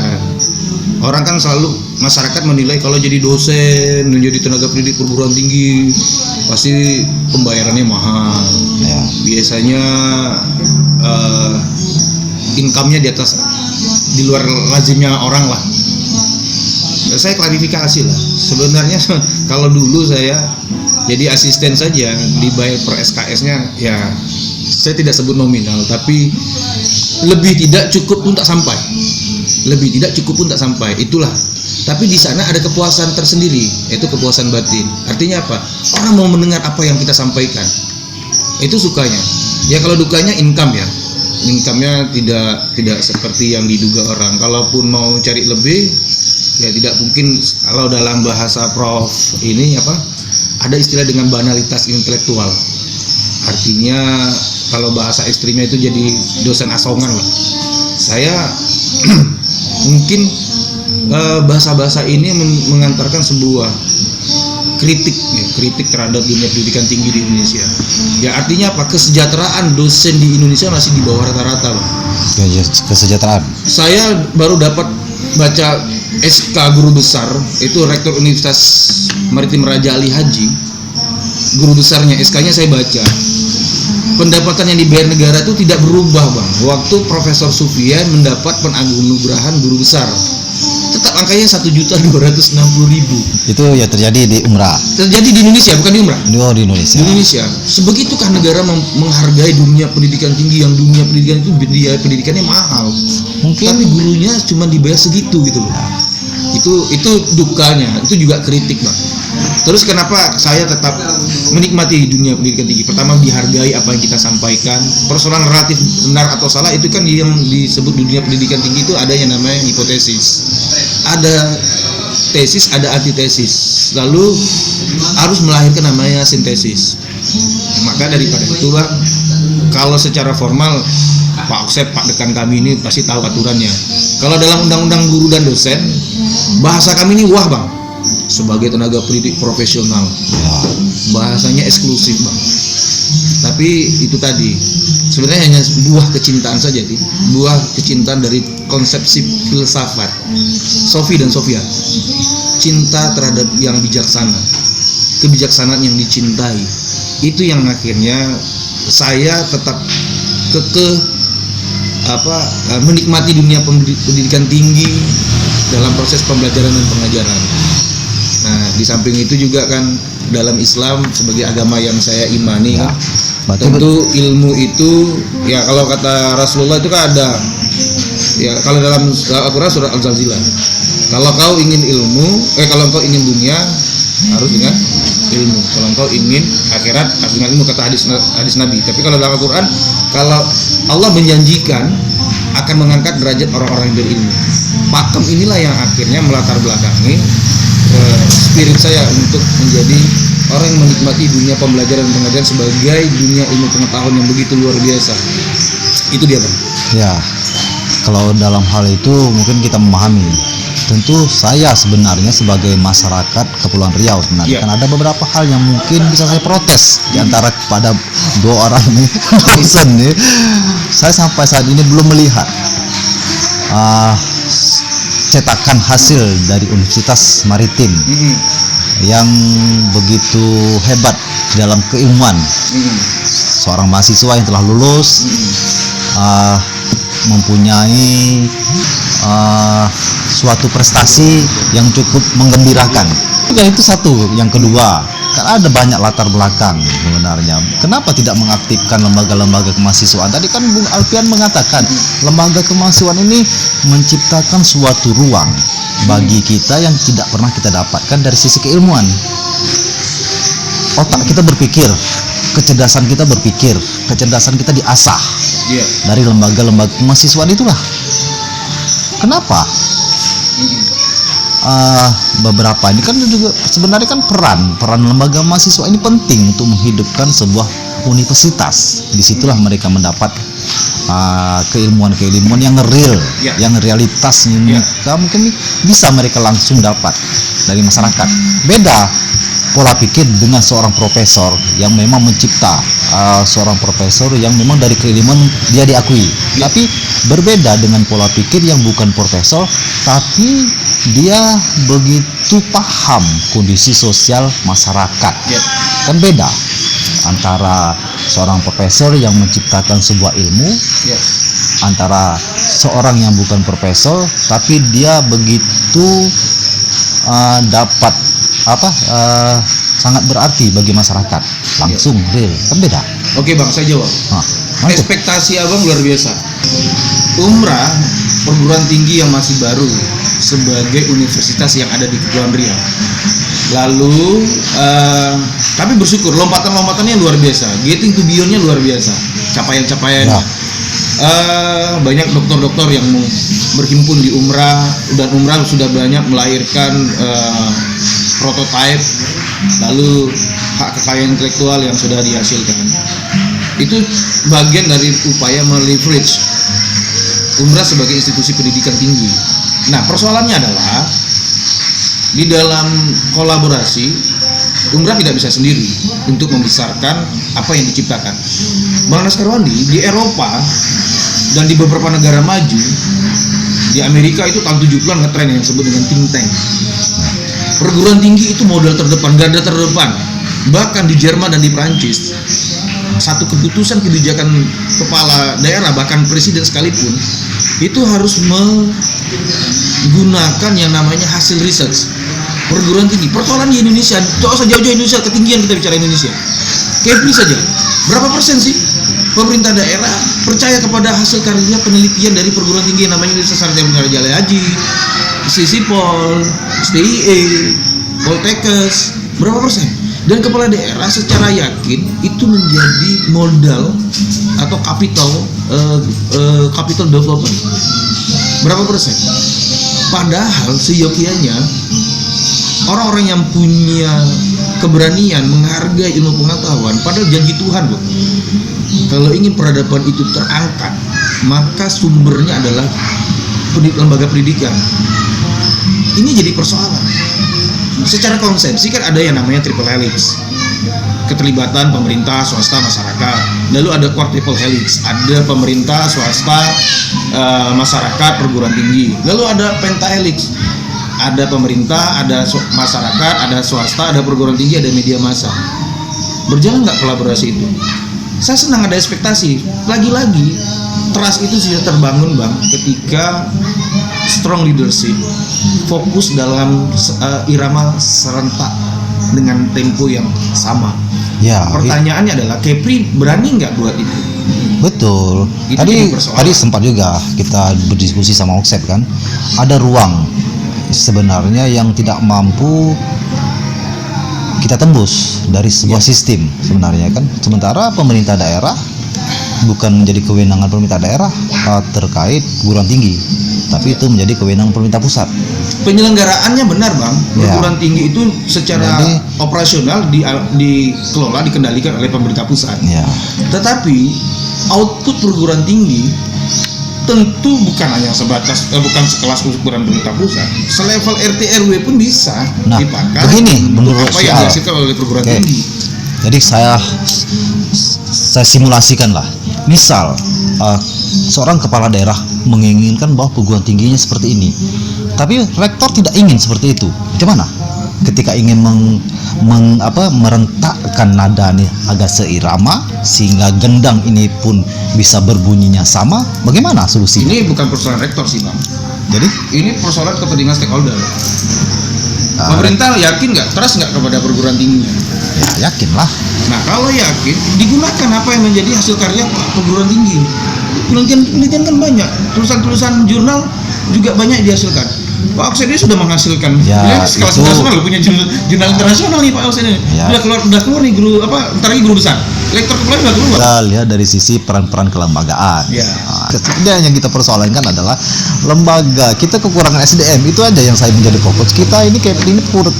orang kan selalu masyarakat menilai kalau jadi dosen, menjadi tenaga pendidik perguruan tinggi pasti pembayarannya mahal. Ya. Biasanya income-nya di luar lazimnya orang lah. Saya klarifikasi lah. Sebenarnya kalau dulu saya jadi asisten saja dibayar per SKS-nya ya saya tidak sebut nominal, tapi lebih tidak cukup pun tak sampai. Itulah. Tapi di sana ada kepuasan tersendiri, yaitu kepuasan batin. Artinya apa? Orang mau mendengar apa yang kita sampaikan. Itu sukanya. Ya kalau dukanya income ya. Income-nya tidak seperti yang diduga orang. Kalaupun mau cari lebih, Ya tidak mungkin kalau dalam bahasa Prof ini apa? Ada istilah dengan banalitas intelektual. Artinya kalau bahasa ekstrimnya itu jadi dosen asongan lah. Saya mungkin bahasa-bahasa ini mengantarkan sebuah kritik ya, kritik terhadap dunia pendidikan tinggi di Indonesia. Ya artinya apa? Kesejahteraan dosen di Indonesia masih di bawah rata-rata, Bang. Ya, kesejahteraan. Saya baru dapat baca SK guru besar, itu Rektor Universitas Maritim Raja Ali Haji. Guru besarnya, SK-nya saya baca. Pendapatan yang dibayar negara itu tidak berubah, Bang. Waktu Profesor Sufian mendapat penganugerahan guru besar, tetap angkanya 1.260.000. Itu ya terjadi di umrah. Terjadi di Indonesia, bukan di umrah. Di Indonesia. Di Indonesia. Sebegitukah negara menghargai dunia pendidikan tinggi, yang dunia pendidikan itu biaya pendidikannya mahal. Mungkin Tapi gurunya cuma dibayar segitu gitu loh. Itu dukanya, itu juga kritik, Bang. Terus kenapa saya tetap menikmati dunia pendidikan tinggi? Pertama, dihargai apa yang kita sampaikan. Persoalan relatif benar atau salah itu kan yang disebut dunia pendidikan tinggi itu ada yang namanya hipotesis. Ada tesis, ada antitesis. Lalu harus melahirkan namanya sintesis. Maka daripada itu, Bang, kalau secara formal Pak Oksep, Pak Dekan kami ini pasti tahu aturannya. Kalau dalam undang-undang guru dan dosen, bahasa kami ini wah, Bang. Sebagai tenaga pendidik profesional, bahasanya eksklusif, Bang. Tapi itu tadi sebenarnya hanya buah kecintaan saja, buah kecintaan dari konsepsi filsafat Sofi dan Sofia. Cinta terhadap yang bijaksana, kebijaksanaan yang dicintai, itu yang akhirnya saya tetap menikmati dunia pendidikan tinggi dalam proses pembelajaran dan pengajaran. Nah, di samping itu juga kan dalam Islam sebagai agama yang saya imani kan, tentu ilmu itu ya kalau kata Rasulullah itu kan ada ya, kalau dalam Al-Qur'an surat Al-Zalzilah, kalau kau ingin ilmu, kalau kau ingin dunia harus dengan ilmu, kalau kau ingin akhirat harus dengan ilmu, kata hadis Nabi. Tapi kalau dalam Al-Qur'an, kalau Allah menjanjikan akan mengangkat derajat orang-orang yang berilmu, pakem inilah yang akhirnya melatar belakangi spirit saya untuk menjadi orang yang menikmati dunia pembelajaran dan pengajaran sebagai dunia ilmu pengetahuan yang begitu luar biasa. Itu dia, Bang. Ya, kalau dalam hal itu mungkin kita memahami. Tentu saya sebenarnya sebagai masyarakat Kepulauan Riau sebenarnya kan ada beberapa hal yang mungkin bisa saya protes di antara kepada dua orang ini dosen nih. Saya sampai saat ini belum melihat cetakan hasil dari Universitas Maritim yang begitu hebat dalam keilmuan. Seorang mahasiswa yang telah lulus mempunyai suatu prestasi yang cukup menggembirakan. Itu satu. Yang kedua, kan ada banyak latar belakang sebenarnya. Kenapa tidak mengaktifkan lembaga-lembaga kemahasiswaan? Tadi kan Bung Alfian mengatakan lembaga kemahasiswaan ini menciptakan suatu ruang bagi kita yang tidak pernah kita dapatkan dari sisi keilmuan. Otak kita berpikir, kecerdasan kita berpikir, kecerdasan kita diasah dari lembaga-lembaga kemahasiswaan itulah. Kenapa? Beberapa ini kan juga sebenarnya kan peran lembaga mahasiswa ini penting untuk menghidupkan sebuah universitas. Disitulah mereka mendapat keilmuan yang real, yang realitas mungkin bisa mereka langsung dapat dari masyarakat. Beda pola pikir dengan seorang profesor yang memang mencipta, seorang profesor yang memang dari keilmuan dia diakui, tapi berbeda dengan pola pikir yang bukan profesor tapi dia begitu paham kondisi sosial masyarakat. Kan beda antara seorang profesor yang menciptakan sebuah ilmu antara seorang yang bukan profesor tapi dia begitu dapat sangat berarti bagi masyarakat, langsung real. Kan beda. Oke, Bang, saya jawab. Ekspektasi Abang luar biasa. Umrah perguruan tinggi yang masih baru sebagai universitas yang ada di Kepulauan Riau. Lalu tapi bersyukur lompatan-lompatannya luar biasa, getting to beyond-nya luar biasa, capaian-capaiannya. Banyak dokter-dokter yang berhimpun di umrah, dan umrah sudah banyak melahirkan prototipe, lalu hak kekayaan intelektual yang sudah dihasilkan. Itu bagian dari upaya meleverage umrah sebagai institusi pendidikan tinggi. Nah, persoalannya adalah di dalam kolaborasi umrah tidak bisa sendiri untuk membesarkan apa yang diciptakan. Bang Naskarwandi, di Eropa dan di beberapa negara maju, di Amerika itu tahun 70-an ngetren yang disebut dengan think tank. Perguruan tinggi itu modal terdepan, garda terdepan. Bahkan di Jerman dan di Prancis, satu keputusan kebijakan kepala daerah, bahkan presiden sekalipun, itu harus menggunakan yang namanya hasil research. Perguruan tinggi, persoalan di Indonesia, tidak usah jauh-jauh Indonesia, ketinggian kita bicara Indonesia. Kepri saja, berapa persen sih pemerintah daerah percaya kepada hasil karya penelitian dari perguruan tinggi yang namanya Universitas Sarjana Jalai Haji, Sisipol, STIE, Poltekkes, berapa persen? Dan kepala daerah secara yakin itu menjadi modal atau capital development. Berapa persen? Padahal seyogianya orang-orang yang punya keberanian menghargai ilmu pengetahuan, padahal janji Tuhan loh, kalau ingin peradaban itu terangkat, maka sumbernya adalah lembaga pendidikan. Ini jadi persoalan. Secara konsepsi kan ada yang namanya triple helix, keterlibatan pemerintah, swasta, masyarakat. Lalu ada quadruple helix, ada pemerintah, swasta, masyarakat, perguruan tinggi. Lalu ada pentahelix, ada pemerintah, ada masyarakat, ada swasta, ada perguruan tinggi, ada media massa. Berjalan nggak kolaborasi itu? Saya senang ada ekspektasi. Lagi-lagi trust itu sudah terbangun, Bang, ketika strong leadership fokus dalam irama serentak dengan tempo yang sama. Ya. Pertanyaannya adalah Kepri berani nggak buat itu? Betul. Itu Tadi sempat juga kita berdiskusi sama Oksep kan, ada ruang sebenarnya yang tidak mampu kita tembus dari sebuah sistem sebenarnya kan. Sementara pemerintah daerah bukan menjadi kewenangan pemerintah daerah terkait perguruan tinggi, tapi itu menjadi kewenangan pemerintah pusat. Penyelenggaraannya benar, Bang. Perguruan tinggi itu secara operasional dikelola, dikendalikan oleh pemerintah pusat. Ya. Tetapi output perguruan tinggi tentu bukan hanya sebatas bukan sekelas ukuran pemerintah pusat, selevel RT RW pun bisa dipakai. Begini menurut apa yang dihasilkan oleh perguruan tinggi. Jadi saya simulasikan lah. Misal seorang kepala daerah menginginkan bahwa perguruan tingginya seperti ini, tapi rektor tidak ingin seperti itu. Bagaimana? Ketika ingin merentakkan nada ini agak seirama sehingga gendang ini pun bisa berbunyinya sama, bagaimana solusinya? Ini bukan persoalan rektor sih, Bang. Jadi ini persoalan kepentingan stakeholder. Pemerintah yakin nggak, trust nggak kepada perguruan tingginya? Ya, yakin lah. Nah, kalau yakin, digunakan apa yang menjadi hasil karya perguruan tinggi. Penelitian kan banyak, tulisan-tulisan jurnal juga banyak dihasilkan. Pak Oksen ini sudah menghasilkan, ya, kelas internasional, punya jurnal internasional nih Pak Oksen ini. Ya. Udah keluar nih guru ntar lagi guru besar. Lektor kepala udah keluar. Kita lihat dari sisi peran-peran kelembagaan. Ya. Kemudian yang kita persoalankan adalah lembaga kita kekurangan SDM, itu aja yang saya menjadi fokus kita ini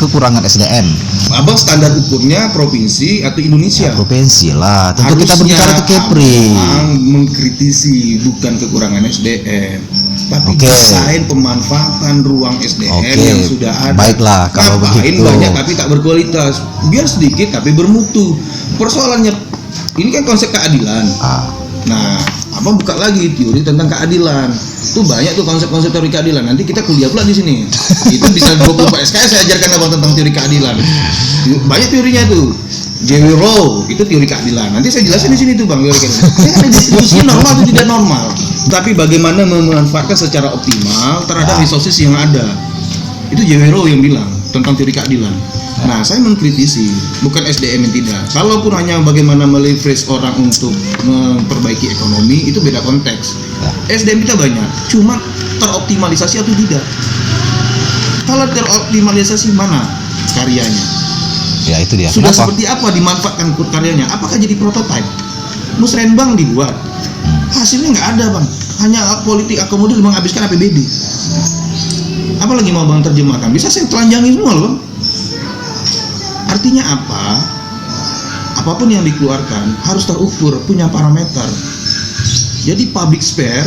kekurangan SDM. Abang standar ukurnya provinsi atau Indonesia? Ya, provinsi lah. Tentu harusnya kita berbicara ke Kepri. Abang mengkritisi bukan kekurangan SDM, tapi desain pemanfaatan ruang SDM yang sudah ada. Baiklah kalau begitu. Banyak tapi tak berkualitas. Biar sedikit tapi bermutu. Persoalannya ini kan konsep keadilan. Nah, abang buka lagi teori tentang keadilan. Tuh banyak tuh konsep-konsep teori keadilan. Nanti kita kuliah pula di sini. Itu bisa 24 SKS saya ajarkan abang tentang teori keadilan. Banyak teorinya tuh. J.W. Rowe itu teori keadilan. Nanti saya jelasin di sini tuh, Bang. Teori keadilan. Ini kan distribusinya normal atau tidak normal. Tapi bagaimana memanfaatkan secara optimal terhadap resources yang ada. Itu J.W. Rowe yang bilang tentang teori keadilan. Nah, saya mengkritisi bukan SDM yang tidak. Kalaupun hanya bagaimana meleverage orang untuk memperbaiki ekonomi, itu beda konteks. SDM kita banyak, cuma teroptimalisasi atau tidak. Kalau teroptimalisasi, mana karyanya? Ya, itu dia. Sudah Kenapa? seperti apa dimanfaatkan karyanya? Apakah jadi prototipe? Musrenbang dibuat, hasilnya nggak ada, Bang. hanya politik akomodir menghabiskan APBD. Apalagi mau bang terjemahkan? Bisa saya telanjangin semua loh bang. Artinya apa? Apapun yang dikeluarkan harus terukur, punya parameter. Jadi public spare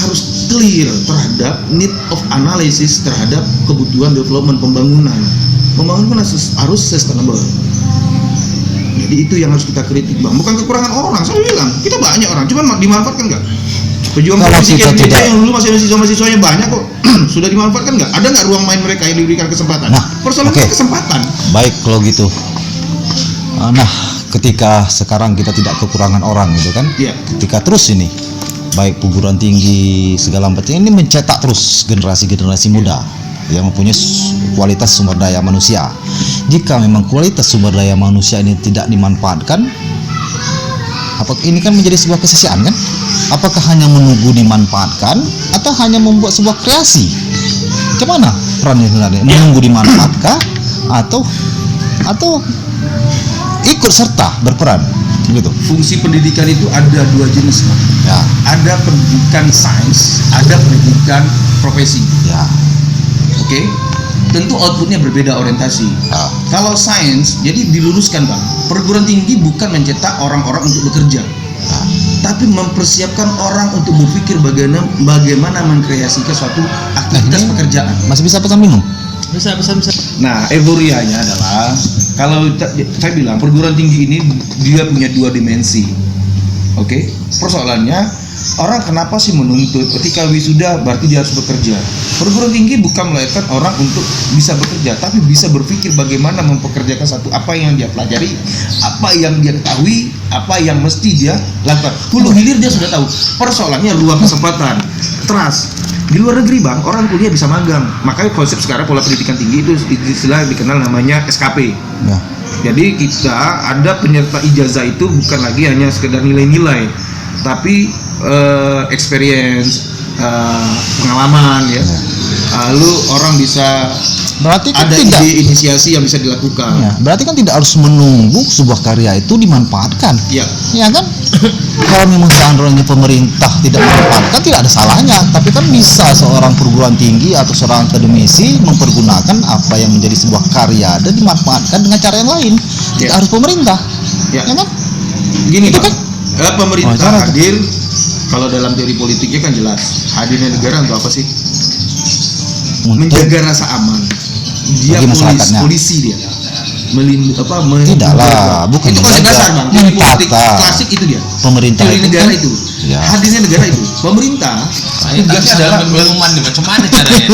harus clear terhadap need of analysis terhadap kebutuhan development pembangunan. Pembangunan harus sustainable. Jadi itu yang harus kita kritik bang. Bukan kekurangan orang. Saya bilang kita banyak orang, cuman dimanfaatkan nggak? Pejuang profesi yang dulu masih mahasiswanya banyak kok. Sudah dimanfaatkan nggak? Ada nggak ruang main mereka yang diberikan kesempatan? Nah, persoalan kesempatan. Baik kalau gitu. Nah, ketika sekarang kita tidak kekurangan orang gitu kan? Iya. Ketika terus ini, baik perguruan tinggi segala macam ini mencetak terus generasi-generasi muda yang mempunyai kualitas sumber daya manusia. Jika memang kualitas sumber daya manusia ini tidak dimanfaatkan, apakah ini kan menjadi sebuah kesia-siaan kan? Apakah hanya menunggu dimanfaatkan atau hanya membuat sebuah kreasi? Macam mana perannya sebenarnya? Menunggu dimanfaatkah atau ikut serta berperan gitu? Fungsi pendidikan itu ada dua jenis bang. Ya. Ada pendidikan sains, ada pendidikan profesi. Ya. Oke, tentu outputnya berbeda orientasi. Ya. Kalau sains, jadi diluruskan bang. Perguruan tinggi bukan mencetak orang-orang untuk bekerja, Ya. tapi mempersiapkan orang untuk berpikir bagaimana mengkreasikan suatu aktivitas pekerjaan. Masih bisa pesan minum? Bisa. Nah, euforianya adalah kalau saya bilang perguruan tinggi ini dia punya dua dimensi. Oke, persoalannya orang kenapa sih menuntut ketika wisuda berarti dia harus bekerja? Perguruan tinggi bukan melahirkan orang untuk bisa bekerja, tapi bisa berpikir bagaimana mempekerjakan satu apa yang dia pelajari, apa yang dia ketahui, apa yang mesti dia lakukan. Hulu hilir dia sudah tahu. Persoalannya luang kesempatan, trust. Di luar negeri bang, orang kuliah bisa magang. Makanya konsep sekarang pola pendidikan tinggi itu istilah dikenal namanya SKP. Ya. Jadi kita ada penyerta ijazah itu bukan lagi hanya sekedar nilai-nilai, tapi experience, pengalaman ya. Lalu orang bisa Berarti kan ada tidak ide inisiasi yang bisa dilakukan. ya, berarti kan tidak harus menunggu sebuah karya itu dimanfaatkan. Ya. Ya kan? Kalau memang seandainya pemerintah tidak memanfaatkan, tidak ada salahnya. Tapi kan bisa seorang perguruan tinggi atau seorang akademisi mempergunakan apa yang menjadi sebuah karya dan dimanfaatkan dengan cara yang lain. Tidak Ya. harus pemerintah. Ya. Ya kan? Gini Itu Pak, pemerintah cara tuh. hadir kalau dalam teori politiknya kan jelas. Hadirnya negara untuk apa sih? Untuk Menjaga rasa aman. Dia Bagi masyarakatnya. polisi dia. Tidaklah, bukan itu konsep menjaga, dasar bang. Teori politik mentata. klasik itu dia. pemerintah Teori itu negara kan- itu. Ya. Hadirnya negara itu. Pemerintah tugasnya adalah minuman nih, macam mana caranya?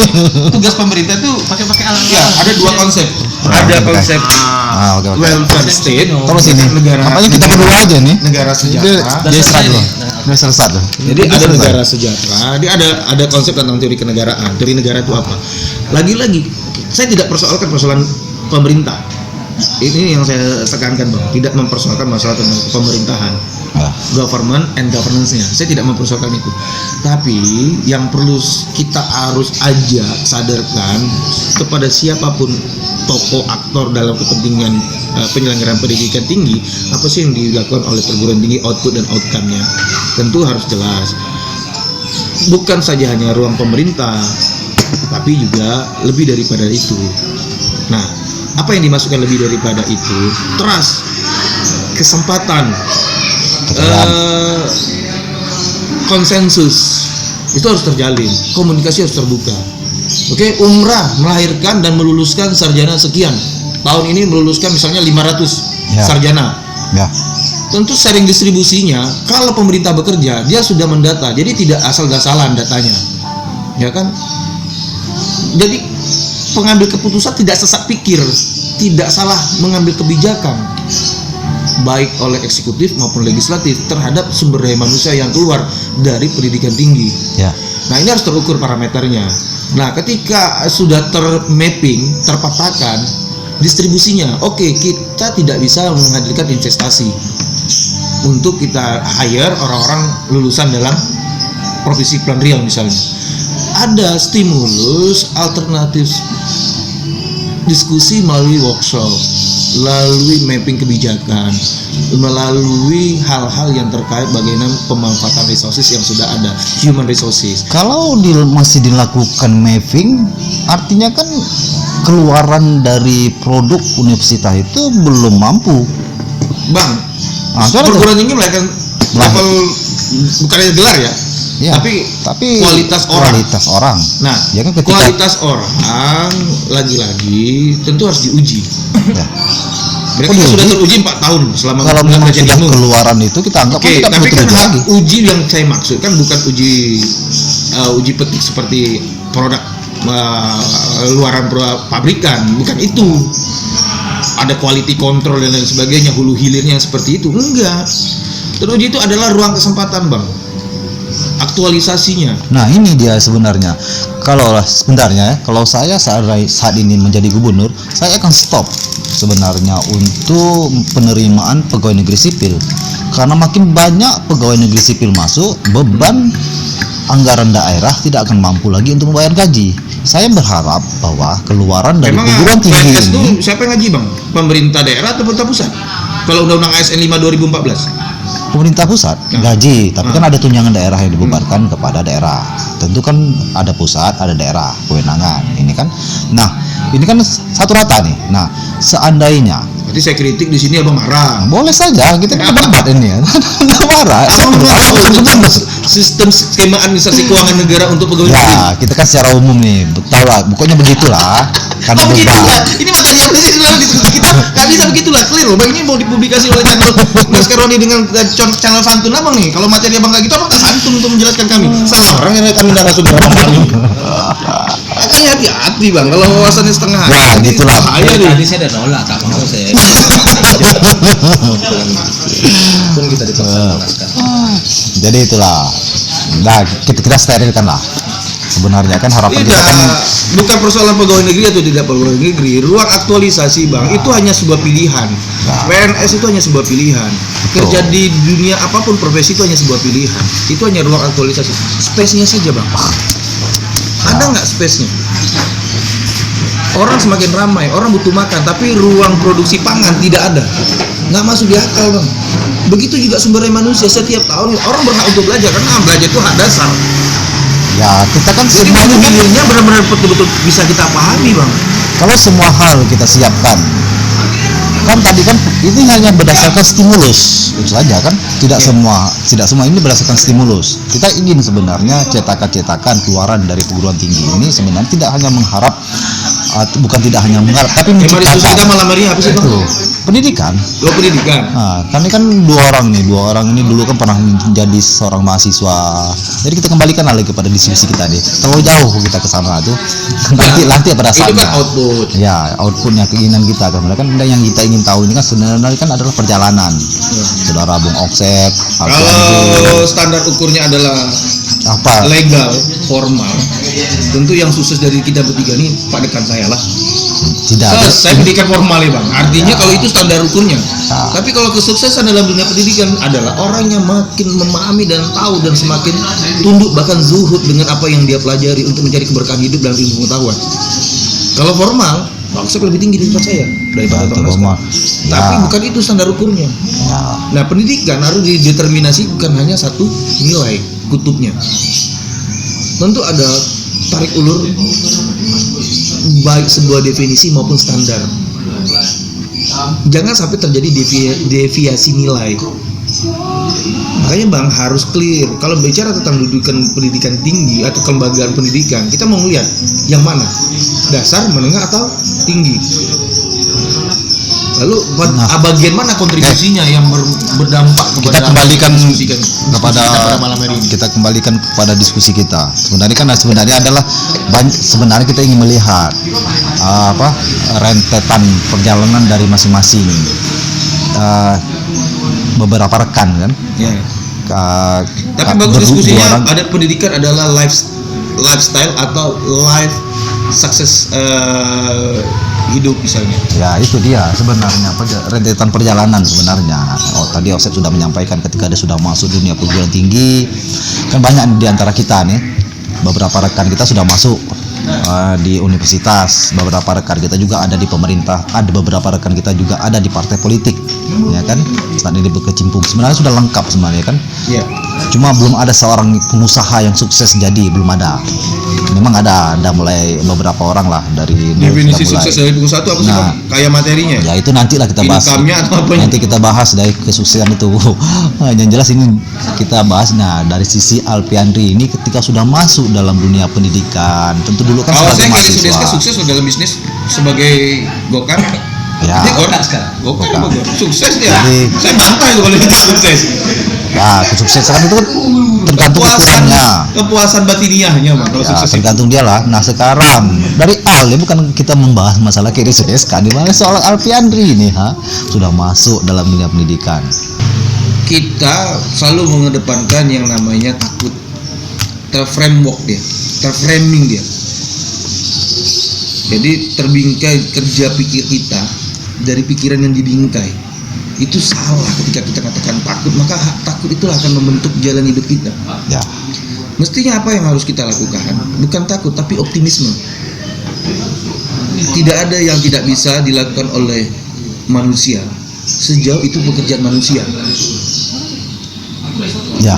tugas pemerintah itu Pakai alat. ya ada dua konsep. Ada oke. konsep Oke. welfare state. Terus ini, negara apanya kita berdua aja nih. negara sejahtera. Dia serat loh. Dia serat loh. Jadi ada negara sejahtera, jadi ada konsep tentang teori kenegaraan. Teori negara itu apa? Lagi-lagi, saya tidak persoalkan persoalan pemerintah. Ini yang saya tekankan bang, tidak mempersoalkan masalah tentang pemerintahan, Ya. government and governance-nya. Saya tidak mempersoalkan itu. Tapi yang perlu kita harus ajak sadarkan kepada siapapun tokoh aktor dalam kepentingan penyelenggaraan pendidikan tinggi, apa sih yang dilakukan oleh perguruan tinggi, output dan outcome-nya. Tentu harus jelas. Bukan saja hanya ruang pemerintah, tapi juga lebih daripada itu. Nah, apa yang dimasukkan lebih daripada itu? Trust, kesempatan, konsensus itu harus terjalin, komunikasi harus terbuka. Oke, umrah melahirkan dan meluluskan sarjana sekian. Tahun ini meluluskan misalnya 500 Ya. sarjana. Ya. Tentu sharing distribusinya, kalau pemerintah bekerja, dia sudah mendata, jadi tidak asal-asalan datanya, ya kan? Jadi pengambil keputusan tidak sesat pikir, tidak salah mengambil kebijakan, baik oleh eksekutif maupun legislatif terhadap sumber daya manusia yang keluar dari pendidikan tinggi. Ya. Nah, ini harus terukur parameternya. Nah, ketika sudah termapping, terpetakan distribusinya, oke, kita tidak bisa menghadirkan investasi untuk kita hire orang-orang lulusan dalam Provinsi Kepulauan Riau misalnya. Ada stimulus alternatif diskusi melalui workshop, melalui mapping kebijakan, melalui hal-hal yang terkait bagaimana pemanfaatan resources yang sudah ada, human resources. Kalau masih dilakukan mapping, artinya kan keluaran dari produk universitas itu belum mampu. Bang, soalnya perguruan tinggi melahirkan level bukannya gelar ya, tapi kualitas orang. Nah, ya kan ketika kualitas orang lagi-lagi tentu harus diuji. Ya. Mereka sudah teruji 4 tahun selama kalau memang belajar sudah ilmu. keluaran itu kita anggap Oke, tidak tapi perlu kan teruji lagi. uji yang saya maksud kan bukan uji petik seperti produk luaran pabrikan, bukan itu. Ada quality control dan lain sebagainya, hulu hilirnya seperti itu, enggak. Teruji itu adalah ruang kesempatan, Bang, aktualisasinya. Nah ini dia sebenarnya. Kalau saya saat ini menjadi gubernur, saya akan stop sebenarnya untuk penerimaan pegawai negeri sipil, karena makin banyak pegawai negeri sipil masuk, beban anggaran daerah tidak akan mampu lagi untuk membayar gaji. Saya berharap bahwa keluaran dari perguruan tinggi PNS itu ini, siapa yang ngaji, Bang? Pemerintah daerah atau pemerintah pusat? Kalau Undang-Undang ASN 5 2014. pemerintah pusat gaji, tapi kan ada tunjangan daerah yang dibebankan kepada daerah. Tentu kan ada pusat, ada daerah kewenangan. Ini kan, nah ini kan satu rata nih. Nah seandainya, Berarti saya kritik di sini Abang marah. boleh saja kita berdebat ini ya. Nggak marah. Abang belum tahu sistem skema administrasi keuangan negara untuk pegawai negeri. Ya kita kan secara umum nih, tahu lah. Pokoknya begitulah. Karena Oh begitu beban. ya, ini materi apa sih sebenarnya diskusi kita nggak bisa begitulah, clear loh. Bang, ini mau dipublikasi oleh channel Mas Keroni dengan channel santun Abang nih. Kalau materi Abang kayak gitu, Abang nggak santun untuk menjelaskan kami. Salah orang yang kami narasumber Abang kami. Makanya hati-hati Bang, kalau wawasannya setengah. Wah, gitulah. Bahaya nih. Tadi saya udah nolak, tak mau saya. Pun kita diperkenalkan. Jadi itulah. Nah kita sterilkan lah. Sebenarnya kan harapan kita Tidak, kan bukan persoalan pegawai negeri atau tidak pegawai negeri. Ruang aktualisasi Bang, itu hanya sebuah pilihan. PNS itu hanya sebuah pilihan. Kerja di dunia apapun profesi itu hanya sebuah pilihan. Itu hanya ruang aktualisasi. Space-nya saja Bang. Ada nggak space-nya? Orang semakin ramai, orang butuh makan, tapi ruang produksi pangan tidak ada. Nggak masuk di akal Bang. Begitu juga sumber daya manusia, setiap tahun orang berhak untuk belajar, karena belajar itu hak dasar. ya kita kan Jadi semuanya kan, hilirnya benar-benar betul-betul bisa kita pahami Bang. kalau semua hal kita siapkan kan tadi kan ini hanya berdasarkan stimulus itu saja kan, tidak semua ini berdasarkan stimulus. Kita ingin sebenarnya cetakan keluaran dari perguruan tinggi ini sebenarnya tidak hanya mengharap bukan tidak hanya mengharap tapi Tema diskusi kita menciptakan malam hari apa sih Bang? itu pendidikan. Dua pendidikan. Nah, kami kan dua orang ini dulu kan pernah menjadi seorang mahasiswa. Jadi kita kembalikan lagi kepada diskusi kita deh. Terlalu jauh kita ke sana tuh. Nanti pada Itu saatnya. kan output. Ya, outputnya keinginan kita kan. Kan yang kita ingin tahu ini kan sebenarnya kan adalah perjalanan. Saudara Bung Oksep, Kalau standar ukurnya adalah apa? legal, formal, tentu yang sukses dari kita bertiga ini Pak dekan saya lah. Tidak ada. Saya pendidikan formal ya Bang. Artinya kalau itu standar ukurnya. Ya. Tapi kalau kesuksesan dalam dunia pendidikan adalah orang yang makin memahami dan tahu dan semakin tunduk bahkan zuhud dengan apa yang dia pelajari untuk mencari keberkahan hidup dan ilmu pengetahuan. Kalau formal, Bang Oksep lebih tinggi daripada saya daripada Itu Bang Oksep. formal. Tapi Ya. bukan itu standar ukurnya. Ya. Nah, pendidikan harus dideterminasi bukan hanya satu nilai kutubnya. Tentu ada tarik ulur baik sebuah definisi maupun standar. Jangan sampai terjadi deviasi nilai. Makanya Bang harus clear. Kalau bicara tentang pendidikan tinggi atau kelembagaan pendidikan, kita mau melihat yang mana? Dasar, menengah atau tinggi? Lalu bagian mana kontribusinya yang berdampak Kita kepada kembalikan diskusi kita kepada pada malam hari ini? kita kembalikan kepada diskusi kita. Sebenarnya adalah sebenarnya kita ingin melihat rentetan perjalanan dari masing-masing beberapa rekan kan. Ya. Tapi Ka- bagus dua diskusinya. orang. Ada pendidikan adalah lifestyle atau life success hidup misalnya. Ya itu dia sebenarnya rentetan perjalanan sebenarnya. Tadi Osep sudah menyampaikan ketika dia sudah masuk dunia perguruan tinggi kan banyak di antara kita nih, beberapa rekan kita sudah masuk di universitas, beberapa rekan kita juga ada di pemerintah, ada beberapa rekan kita juga ada di partai politik, ya kan? Saat ini berkecimpung, sebenarnya sudah lengkap sebenarnya kan? Iya. Cuma belum ada seorang pengusaha yang sukses jadi, belum ada. Memang ada mulai beberapa orang lah dari Definisi sudah mulai. sukses dari pengusaha itu apa sih, Nah, Bang? Kayak materinya. Ya itu nantilah kita bahas. Income-nya atau apanya? Nanti kita bahas dari kesuksesan itu. Nah, yang jelas ini kita bahas dari sisi Alfiandri ini ketika sudah masuk dalam dunia pendidikan. Tentu dulu kan Kalau sebagai saya kayak mahasiswa. sukses loh dalam bisnis sebagai gokar. Ya. Dia gokar sekarang. Gokar. Sukses dia. Jadi- saya bantah itu kalau dia sukses. Ya, kesuksesan itu kan tergantung ukurannya. Kepuasan batiniahnya, Bang, kalau Ya, sukses itu. tergantung dia lah. Nah sekarang dari Al ya, bukan kita membahas masalah kiri SK, di mana soal Alfiandri ini sudah masuk dalam dunia pendidikan. Kita selalu mengedepankan yang namanya takut. Terframework dia, terframing dia. Jadi terbingkai kerja pikir kita dari pikiran yang dibingkai. Itu salah ketika kita katakan takut, maka takut itulah akan membentuk jalan hidup kita. Ya, Mestinya apa yang harus kita lakukan? Bukan takut, tapi optimisme. Tidak ada yang tidak bisa dilakukan oleh manusia sejauh itu pekerjaan manusia. ya.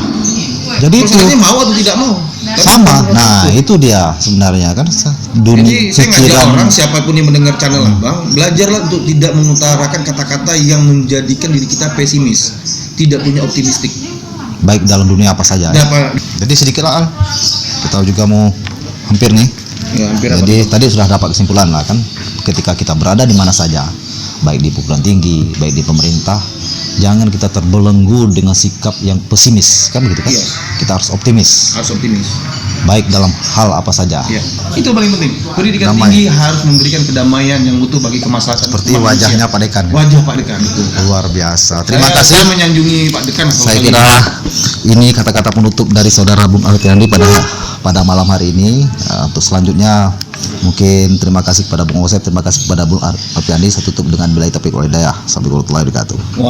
Jadi itu Masalahnya mau atau tidak mau. Tapi sama. bukan Nah takut. itu dia sebenarnya kan dunia Jadi saya ngajak pikiran. orang siapapun yang mendengar channel Abang, belajarlah untuk tidak mengutarakan kata-kata yang menjadikan diri kita pesimis, tidak punya optimistik. Baik dalam dunia apa saja. Ya. Dapat Jadi sedikit lah Al. Kita juga mau hampir nih. ya, hampir apa? Jadi tadi sudah dapat kesimpulan lah kan, ketika kita berada di mana saja, baik di perguruan tinggi, baik di pemerintah, jangan kita terbelenggu dengan sikap yang pesimis kan begitu kan? Iya. Kita harus optimis, Harus optimis. baik dalam hal apa saja. Ya, itu paling penting. Pendidikan Damai. tinggi harus memberikan kedamaian yang utuh bagi kemaslahatan Seperti manusia. wajahnya Pak Dekan. Wajah Pak Dekan itu. Luar biasa. Terima Saya kasih. menyanjungi Pak Dekan. kalau Saya kali kira ini. ini kata-kata penutup dari saudara Bung Alfiandri pada malam hari ini. Untuk selanjutnya mungkin terima kasih kepada Bung Osep, terima kasih kepada Bung Alfiandri. Saya tutup dengan billahi taufiq wal hidayah. Assalamualaikum warahmatullahi wabarakatuh.